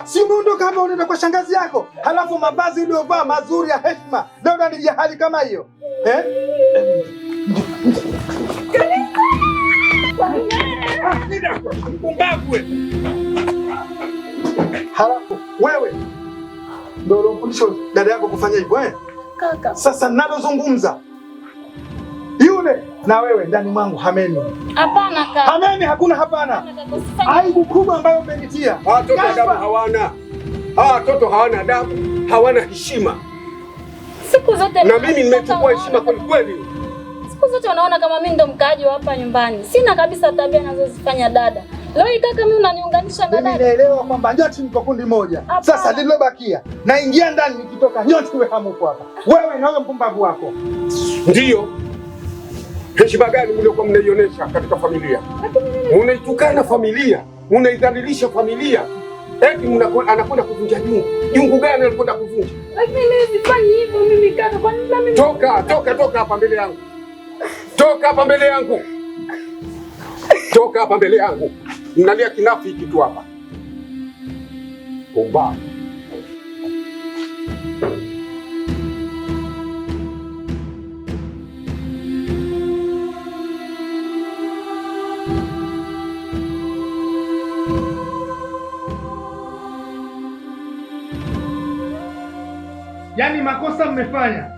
Si umeondoka hapa unaenda kwa shangazi yako, halafu mavazi uliyovaa mazuri ya heshima ndio unanijia hali kama hiyo Umbagwe. Halafu wewe ndio unamfundisha dada yako kufanya hivyo
Kaka.
Sasa ninalozungumza yule na wewe ndani mwangu hameni.
Hapana kaka.
Hameni, hakuna hapana. Aibu kubwa ambayo umenitia.
Watoto adabu hawana. Watoto hawana adabu, hawana heshima.
Siku zote
na mimi nimechukua heshima kwa kweli.
Siku zote unaona kama mimi ndo mkaaji wa hapa nyumbani. Sina kabisa tabia anazozifanya dada. Leo kaka mimi unaniunganisha na dada.
Mimi naelewa kwamba nyote mko kundi moja. Sasa lililobakia naingia ndani, nikitoka nyote tuwe hamuko hapa. Wewe na wewe mpumbavu wako.
Ndio. Heshima gani mliokuwa mnaionyesha katika familia? Unaitukana familia, unaidhalilisha familia. Eti anakwenda kuvunja jungu. Jungu gani anakwenda kuvunja?
Lakini mimi sifanyi hivyo mimi kaka. Kwa nini mimi?
Toka hapa mbele yangu. Toka hapa mbele yangu. Toka hapa mbele yangu. Mnalia kinafiki tu hapa. Pumbavu.
Yaani makosa mmefanya.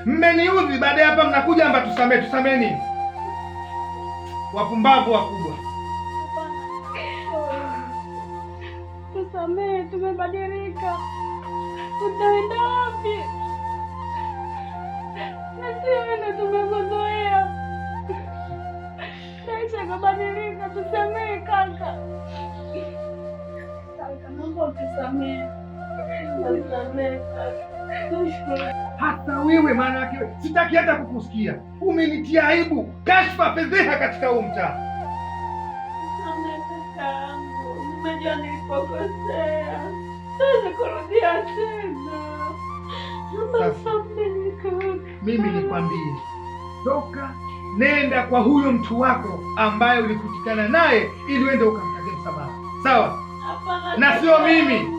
Mmeniudhi, baada ya hapa mnakuja amba tusamee nini? Wapumbavu wakubwa.
Tusamee, tumebadilika. Tutaenda wapi? Na sisi tumezoea. Sasa kubadilika, tusamee kaka. Kaka, naomba tusamee.
Hata wewe maana yake sitaki hata kukusikia. Umenitia aibu, kashfa, fedheha katika huu mtaa.
Nimejua nilipokosea. Siwezi kurudia tena.
Mimi nikwambie, toka nenda kwa huyo mtu wako ambaye ulikutikana naye ili uende ukamtaje msamaha. Sawa? Na sio mimi.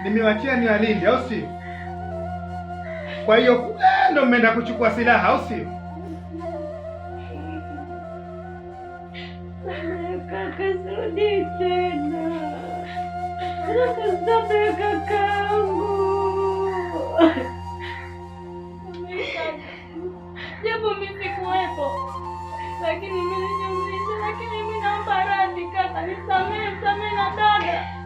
Nimewachia ni walinde, au si? Kwa hiyo ndo mmeenda kuchukua silaha, au si?
Kaka, sirudi tena. Samehe kakangu. Japo mimi sikuwepo, lakini mimi nilinyumiza, lakini mimi naomba radhi kaka, nisamehe na dada.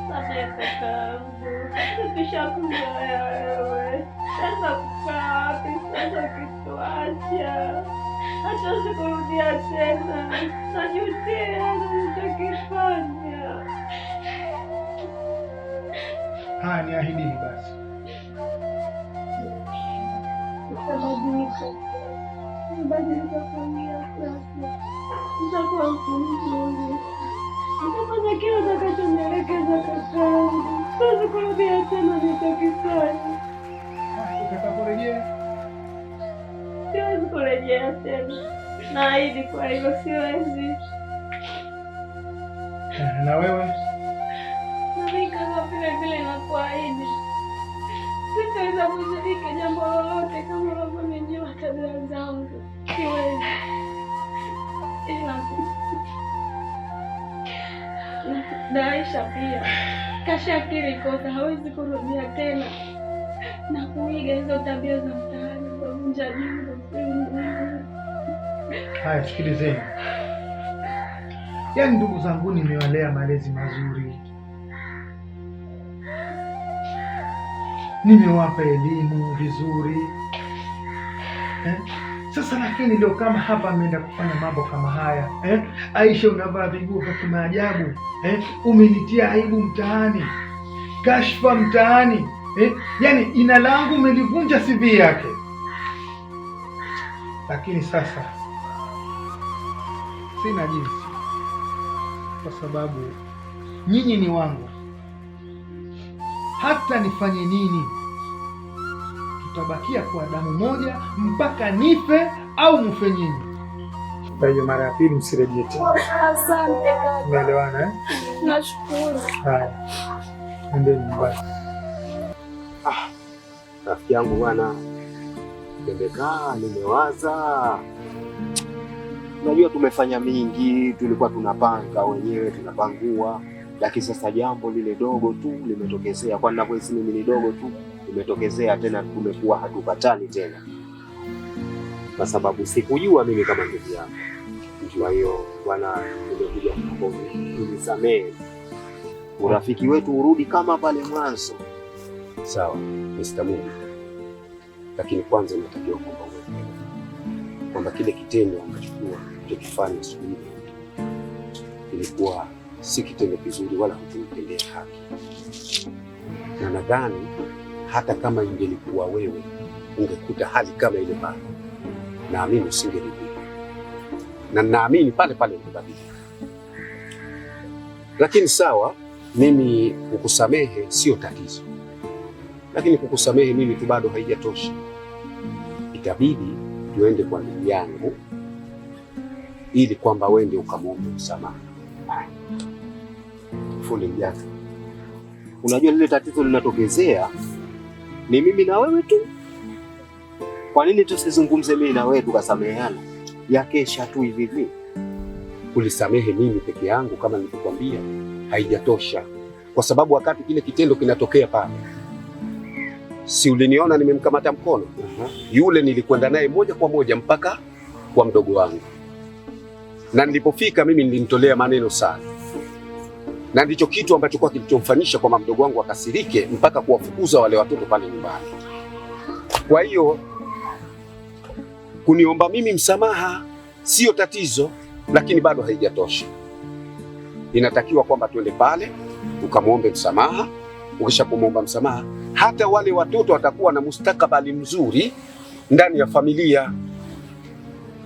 Samehe kakangu. Tukishakuzoea wewe. Sasa kukaa wapi sasa ukituacha? Hatuwezi kurudia tena. Najutia nilichokifanya.
Haya, niahidini basi.
Nitabadilika kuingia sasa. Nitakuwa mtu mzuri. Nitafanya kile utakachonielekeza kakangu. Siwezi kurudia tena nilichokifanya.
Utakaporejea?
Siwezi kurejea tena. Naahidi kwa hilo siwezi.
Na wewe?
Na mimi kama vile nakuahidi. Sitaweza kushiriki jambo lolote kama unavyonijua tabia zangu. Siwezi. Ila Daisha pia kashakiri kosa, hawezi kurudia tena na kuiga hizo tabia za mtaani, kuvunja nyumba.
Haya, sikilizeni. Yaani ndugu zangu, nimewalea malezi mazuri, nimewapa elimu vizuri Sasa lakini leo kama hapa ameenda kufanya mambo kama haya Aisha, unavaa viguo vya kimaajabu umenitia aibu mtaani, kashfa mtaani, Yaani jina langu umelivunja CV yake. Lakini sasa sina jinsi, kwa sababu nyinyi ni wangu. Hata nifanye nini, tutabakia kwa damu moja mpaka nife au mufe nyinyi. Kwa hiyo mara ya pili msirejee tena.
Asante kaka.
Umeelewana eh?
Nashukuru.
Haya, endeni nyumbani.
Rafiki yangu bwana, nimekaa nimewaza. Unajua tumefanya mingi, tulikuwa tunapanga wenyewe, tunapangua, lakini sasa jambo lile dogo tu limetokezea. Kwa ninavyohisi mimi ni dogo tu, limetokezea tena, tumekuwa hatupatani tena, kwa sababu sikujua mimi kama ndugu yako. Kwa hiyo bwana, nimekuja kukuomba unisamehe, urafiki wetu urudi kama pale mwanzo.
Sawa Mr. Mungu, lakini kwanza natakiwa kuomba wewe kwamba kile kitendo ambacho ulichokifanya siku ile ilikuwa si kitendo kizuri, wala hukumtendea haki, na nadhani hata kama ingelikuwa wewe ungekuta hali kama ile pale, naamini usingeridhika, na naamini pale pale ungebadilika. Lakini sawa, mimi kukusamehe sio tatizo, lakini kukusamehe mimi tu bado haijatosha. Itabidi tuende kwa ndugu yangu ili kwamba wende ukamwombe msamaha.
Fundi mjaka, unajua lile tatizo linatokezea ni mimi na wewe tu. Kwa nini tusizungumze mimi na wewe tukasameheana? Yakesha tu hivi hivi.
Kulisamehe mimi peke yangu kama nilivyokuambia haijatosha, kwa sababu wakati kile kitendo kinatokea pale, si uliniona nimemkamata mkono? Yule nilikwenda naye moja kwa moja mpaka kwa mdogo wangu, na nilipofika mimi nilimtolea maneno sana, na ndicho kitu ambacho kwa kilichomfanyisha kwa mdogo wangu akasirike mpaka kuwafukuza wale watoto pale nyumbani. Kwa hiyo kuniomba mimi msamaha sio tatizo, lakini bado haijatosha. Inatakiwa kwamba tuende pale ukamwombe msamaha. Ukisha kumwomba msamaha, hata wale watoto watakuwa na mustakabali mzuri ndani ya familia,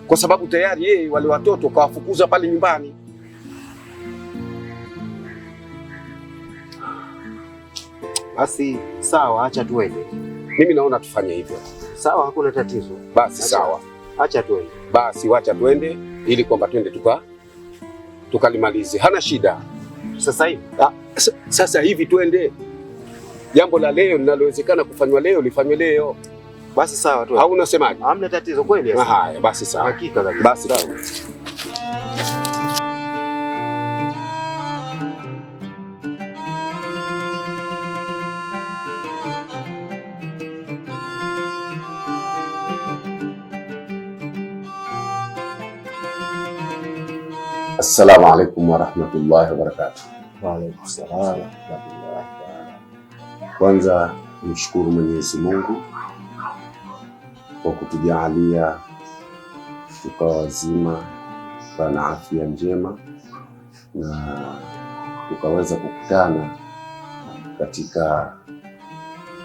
kwa sababu tayari yeye wale watoto kawafukuza pale nyumbani.
Basi sawa, acha tuende.
Mimi naona tufanye hivyo.
Sawa, hakuna tatizo.
Basi sawa,
acha tuende.
Basi wacha tuende ili kwamba twende tukalimalize. Hana shida.
Sasa hivi?
Sasa hivi twende. Jambo la leo linalowezekana kufanywa leo lifanywe leo.
Basi sawa tu.
Au unasemaje?
Hamna tatizo kweli.
Haya, basi sawa.
Hakika kabisa.
Basi sawa. Assalamu alaikum warahmatullahi wabarakatuh.
Wa alaikum salaam wa rahmatullahi.
Kwanza nimshukuru Mwenyezi Mungu kwa kutujalia tukawa wazima na afya njema na tukaweza kukutana katika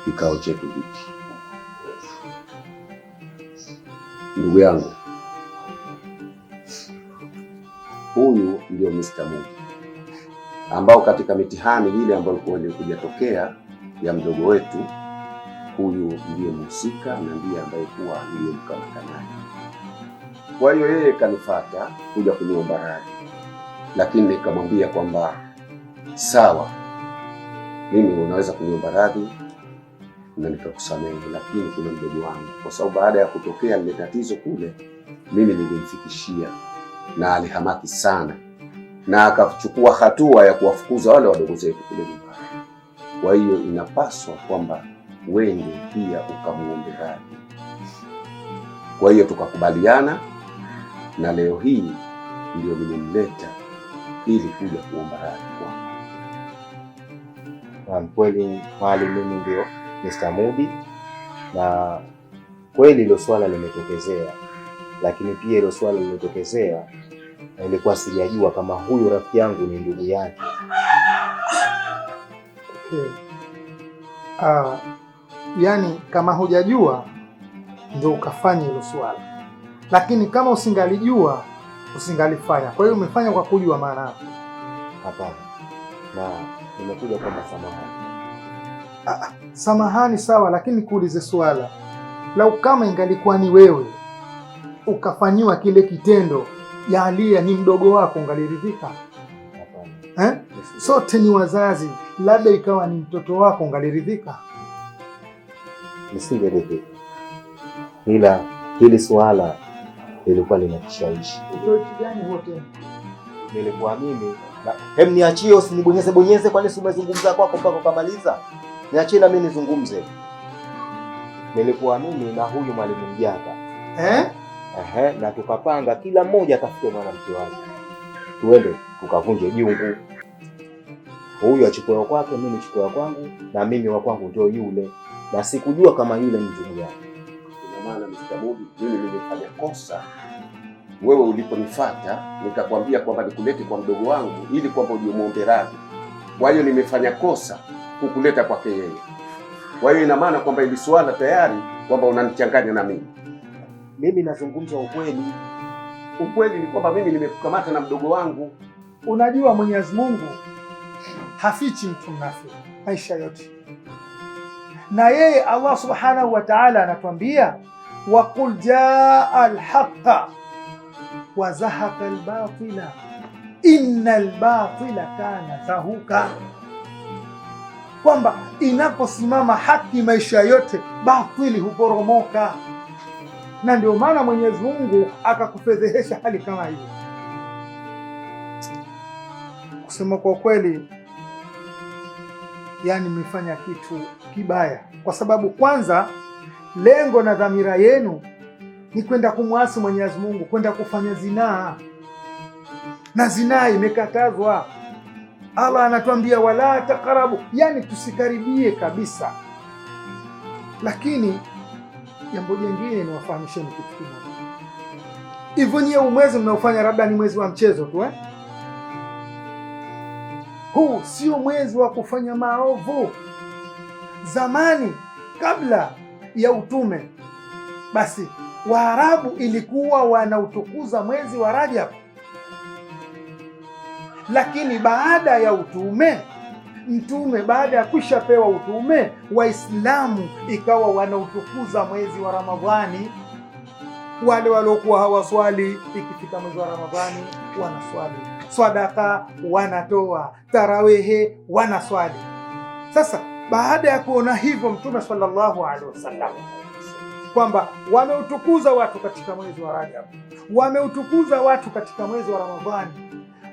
kikao chetu hiki. Ndugu yangu, huyu ndio Mr. Mungu ambao katika mitihani ile ambayo ilikuja tokea ya mdogo wetu, huyu ndiye mhusika na ndiye ambaye kuwa niliyemkamata naye. Kwa hiyo yeye kanifuata kuja kuniomba radhi, lakini nikamwambia kwamba sawa, mimi unaweza kuniomba radhi na nikakusamehe, lakini kuna mdogo wangu, kwa sababu baada ya kutokea lile tatizo kule, mimi nilimfikishia na alihamaki sana na akachukua hatua ya kuwafukuza wale wadogo zetu kule nyumbani. Kwa hiyo inapaswa kwamba wewe pia ukamuombe radhi. Kwa hiyo tukakubaliana, na leo hii ndio nimemleta ili kuja kuomba radhi kwako.
Kweli mwalimu, mimi ndio Mr. Mudi, na kweli hilo swala limetokezea, lakini pia hilo swala limetokezea na ilikuwa sijajua kama huyu rafiki yangu ni ndugu yake.
Yani kama hujajua ndio ukafanya hilo swala, lakini kama usingalijua usingalifanya. Kwa hiyo umefanya kwa kujua maana yake.
Hapana, na nimekuja kwamba samahani.
Samahani sawa, lakini kuulize swala, lau kama ingalikuwa ni wewe ukafanyiwa kile kitendo, Jalia ni mdogo wako, ungaliridhika?
Hapana.
Sote ni wazazi, labda ikawa ni mtoto wako, ungaliridhika?
Nisingeridhika, ila hili swala lilikuwa linakishawishi.
Ushawishi gani huo tena?
Nilikuwa mimi hem, niachie, usinibonyeze bonyeze. Kwani si umezungumza kwako mpaka ukamaliza? Niachie na mimi nizungumze. Nilikuwa mimi na huyu mwalimu Mjaka na tukapanga kila mmoja atafute mwanamke wake, tuende tukavunje jungu. Huyu achukue wa kwake, mimi nichukue wa kwangu, na mimi wa kwangu ndio yule, na sikujua kama yule ni ndugu yake.
Ina maana Mr. Mudi, mimi nilifanya kosa wewe uliponifuata nikakwambia kwamba nikulete kwa mdogo wangu ili kwamba ujimuombe radhi. Kwa hiyo nimefanya kosa kukuleta kwake yeye. Kwa hiyo ina maana kwamba ili swala tayari kwamba unanichanganya na mimi.
Mimi nazungumza ukweli.
Ukweli ni kwamba mimi nimekukamata na mdogo wangu.
Unajua Mwenyezi Mungu hafichi mtu mnafiki maisha yote, na yeye Allah Subhanahu wa Ta'ala anatuambia waqul jaa al-haqqa wa zahaqa al-batila innal batila kana zahuka, kwamba inaposimama haki maisha yote batili huporomoka. Na ndio maana Mwenyezi Mungu akakufedhehesha hali kama hiyo. Kusema kwa kweli, yani mmefanya kitu kibaya, kwa sababu kwanza lengo na dhamira yenu ni kwenda kumwasi Mwenyezi Mungu, kwenda kufanya zinaa, na zinaa imekatazwa. Allah anatuambia wala taqrabu, yani tusikaribie kabisa. Lakini jambo jingine ni wafahamisheni kitu kimoja, hivyo nyie mwezi mnaofanya labda ni mwezi wa mchezo tu Huu sio mwezi wa kufanya maovu. Zamani kabla ya utume, basi Waarabu ilikuwa wanautukuza mwezi wa Rajab, lakini baada ya utume, mtume baada ya kushapewa utume, Waislamu ikawa wanautukuza mwezi wa Ramadhani. Wale waliokuwa hawaswali, ikifika mwezi wa Ramadhani wanaswali, sadaka wanatoa, tarawehe wanaswali. Sasa baada ya kuona hivyo Mtume sallallahu alaihi wasallam kwamba wameutukuza watu katika mwezi wa Rajab, wameutukuza watu katika mwezi wa Ramadhani,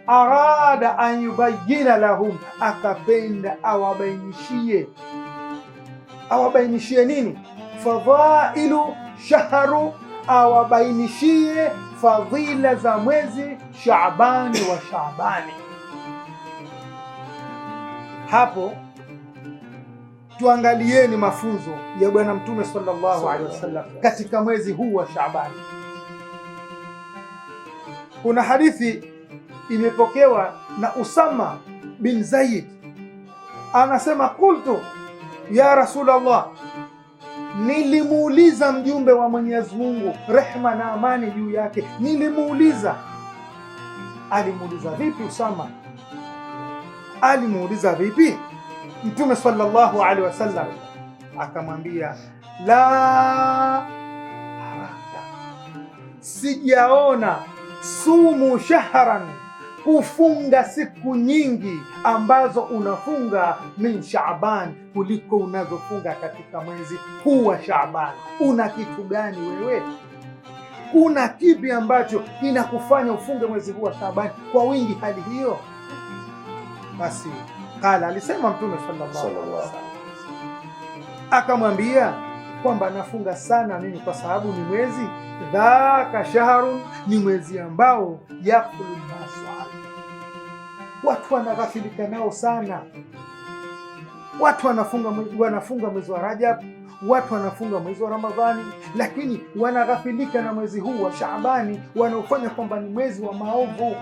arada an yubayyina lahum, akapenda awabainishie nini? Fadhailu shahru, awabainishie fadhila za mwezi Shaabani wa Shaabani. Hapo tuangalieni mafunzo ya Bwana Mtume sallallahu alaihi wasallam katika mwezi huu wa Shaabani. Kuna hadithi imepokewa na Usama bin Zaid, anasema qultu ya Rasulullah, nilimuuliza mjumbe wa Mwenyezi Mungu, rehma na amani juu yake, nilimuuliza. Alimuuliza vipi Usama? Alimuuliza vipi? Mtume sallallahu alaihi wasallam akamwambia la haraka, sijaona sumu shahran, kufunga siku nyingi ambazo unafunga min Shaaban kuliko unazofunga katika mwezi huu wa Shaaban. Una kitu gani wewe? Kuna kipi ambacho kinakufanya ufunge mwezi huu wa Shaaban kwa wingi hali hiyo? Basi kala, alisema Mtume sallallahu alaihi wasallam, akamwambia kwamba nafunga sana mimi kwa sababu ni mwezi dhaka shahrun, ni mwezi ambao yakulu nasu, watu wanaghafilika nao sana. Watu wanafunga mwezi wa Rajab, watu wanafunga mwezi wa Ramadhani, lakini wanaghafilika na mwezi huu wa Shaabani, wanaofanya kwamba ni mwezi wa maovu.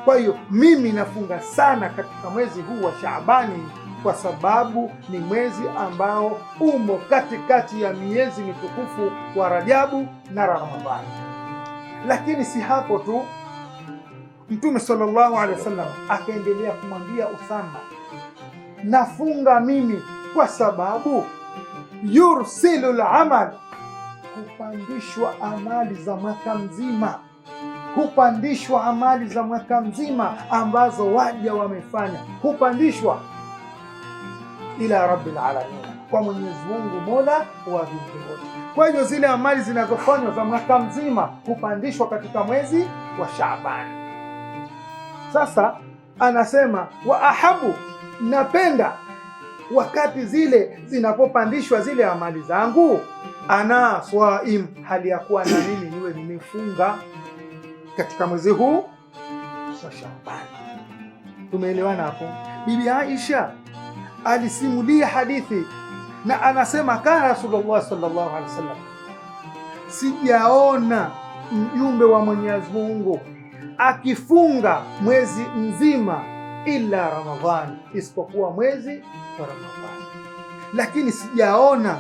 Kwa hiyo mimi nafunga sana katika mwezi huu wa Shaabani kwa sababu ni mwezi ambao umo katikati ya miezi mitukufu wa Rajabu na Ramadhani. Lakini si hapo tu, Mtume sallallahu alaihi wasallam akaendelea kumwambia Usama, nafunga mimi kwa sababu yursilul amal, hupandishwa amali za mwaka mzima, hupandishwa amali za mwaka mzima ambazo waja wamefanya, hupandishwa ila rabbil alamin, kwa Mwenyezi Mungu mola wa viumbe wote. Kwa hiyo zile amali zinazofanywa za mwaka mzima hupandishwa katika mwezi wa Shaabani. Sasa anasema wa ahabu, napenda wakati zile zinapopandishwa zile amali zangu, ana swaim, hali ya kuwa na mimi niwe nimefunga katika mwezi huu wa Shaabani. Tumeelewana hapo? Bibi Aisha alisimulia hadithi na anasema kana Rasulullah sallallahu alaihi wasallam, sijaona mjumbe wa Mwenyezi Mungu akifunga mwezi mzima ila Ramadhani, isipokuwa mwezi wa Ramadhani, lakini sijaona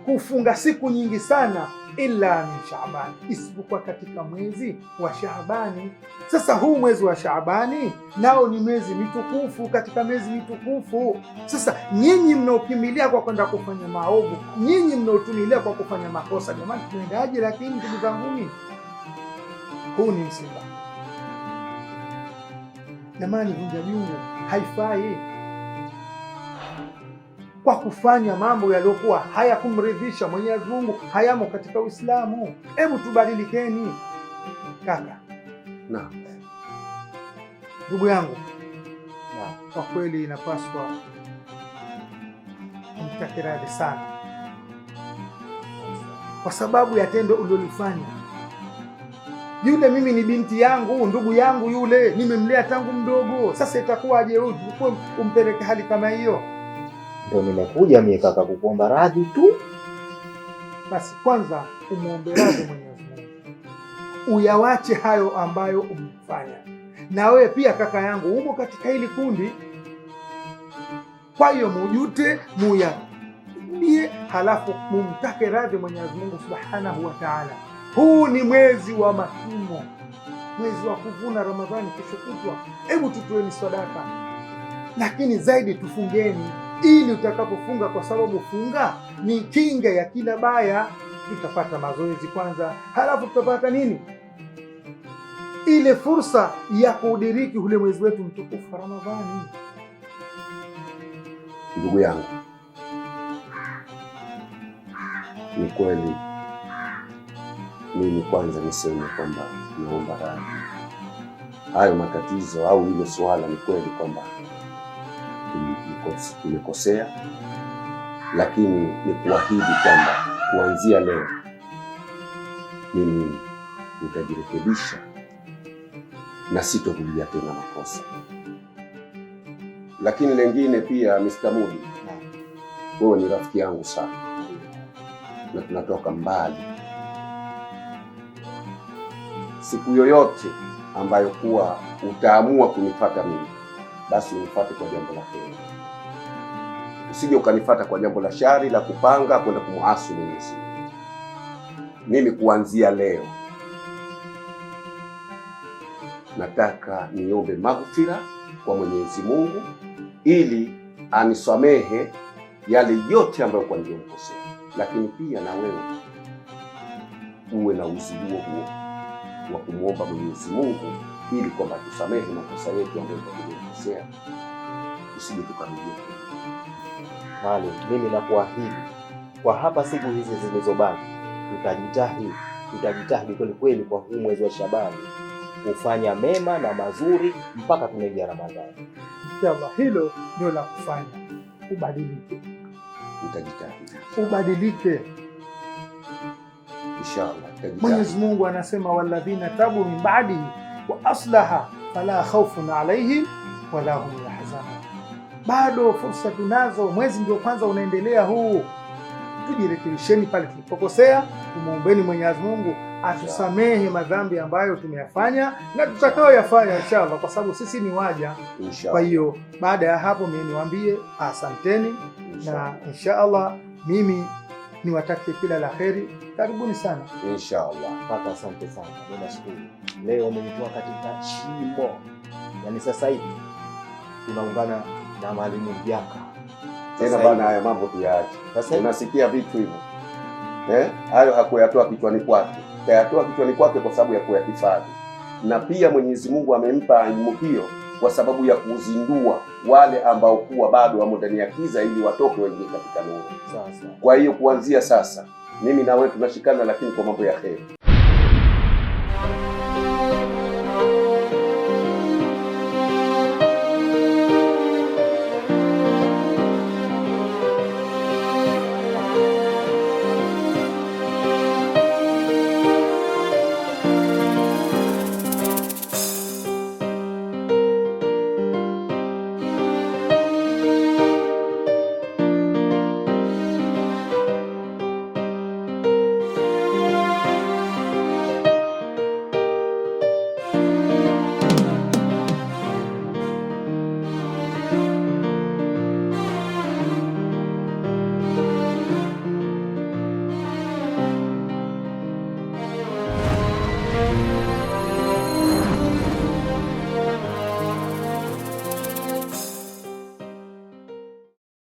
kufunga siku nyingi sana ila min Shaabani, isipokuwa katika mwezi wa Shaabani. Sasa huu mwezi wa Shaabani nao ni mwezi mitukufu katika miezi mitukufu. Sasa nyinyi mnaokimilia kwa kwenda kufanya maovu, nyinyi mnaotumilia kwa kufanya makosa, jamani tuendaje? Lakini ndugu zanguni, huu ni msiba jamani, vunja jungu haifai kwa kufanya mambo yaliyokuwa hayakumridhisha Mwenyezi Mungu, hayamo katika Uislamu. Hebu tubadilikeni kaka.
Naam.
Ndugu yangu, kwa kweli inapaswa kumtake radhi sana kwa sababu ya tendo ulilofanya. Yule mimi ni binti yangu, ndugu yangu yule, nimemlea tangu mdogo. Sasa itakuwaje umpeleke hali kama hiyo?
Ndio nimekuja mimi kaka kukuomba radhi tu.
Basi kwanza umuombe radhi Mwenyezi Mungu, uyawache hayo ambayo umefanya. Na wewe pia kaka yangu umo katika hili kundi, kwa hiyo mujute, muyadie, halafu mumtake radhi Mwenyezi Mungu subhanahu wa ta'ala. Huu ni mwezi wa matumo, mwezi wa kuvuna Ramadhani kesho kutwa. Hebu tutoeni sadaka, lakini zaidi tufungeni, ili utakapofunga, kwa sababu funga ni kinga ya kila baya. Tutapata mazoezi kwanza, halafu tutapata nini? Ile fursa ya kuudiriki ule mwezi wetu mtukufu Ramadhani.
Ndugu yangu, ni kweli mimi kwanza niseme kwamba naomba radhi. Hayo matatizo au hilo swala ni kweli kwamba nimekosea, lakini ni kuahidi kwamba kuanzia leo mimi nitajirekebisha na sitorudia tena makosa. Lakini lengine pia, Mr. Mudi, wewe ni rafiki yangu sana na tunatoka mbali. Siku yoyote ambayo kuwa utaamua kunipata mimi, basi unifuate kwa jambo la heri. Usije ukanifuata kwa jambo la shari la kupanga kwenda kumuasi Mwenyezi Mungu. Mimi kuanzia leo nataka niombe maghfira kwa Mwenyezi Mungu ili anisamehe yale yote ambayo kwa niliyokosea, lakini pia na wewe uwe na uziduo huo wa kumwomba Mwenyezi Mungu ili kwamba tusamehe makosa yetu ambayo tuliyokosea, usije tukarudia.
Maalim, mimi nakuahidi kwa hapa siku hizi zilizobaki tutajitahidi kweli kweli kwa huu mwezi wa Shabani kufanya mema na mazuri mpaka tunaingia Ramadhani.
Inshallah, hilo ndio la kufanya. Ubadilike,
Nitajitahidi.
ubadilike.
Inshallah, nitajitahidi.
Mwenyezi Mungu anasema walladhina tabu min ba'dihi wa aslaha fala khawfun alayhim wala hum yahzanun. Bado fursa tunazo, mwezi ndio kwanza unaendelea huu. Tujirekebisheni pale tulipokosea, tumuombeni Mwenyezi Mungu atusamehe madhambi ambayo tumeyafanya na tutakayoyafanya inshallah, kwa sababu sisi ni waja. Kwa hiyo baada ya hapo mimi niwaambie asanteni, na inshallah mimi niwatakie kila la kheri. Karibuni sana
inshallah. Kaka asante sana, nashukuru. Leo umenitoa katika shimo, yaani sasa hivi tunaungana na Mwalimu Jaka
tena bana. Haya mambo tuyaache sasa. Unasikia vitu hivyo hayo hakuyatoa kichwani kwake, kayatoa kichwani kwake kwa sababu ya kuyahifadhi, na pia Mwenyezi Mungu amempa elimu hiyo kwa sababu ya kuzindua wale ambao kuwa bado wamo ndani ya kiza ili watoke waingie katika nuru. Kwa hiyo kuanzia sasa mimi na wewe tunashikana, lakini kwa mambo ya kheri.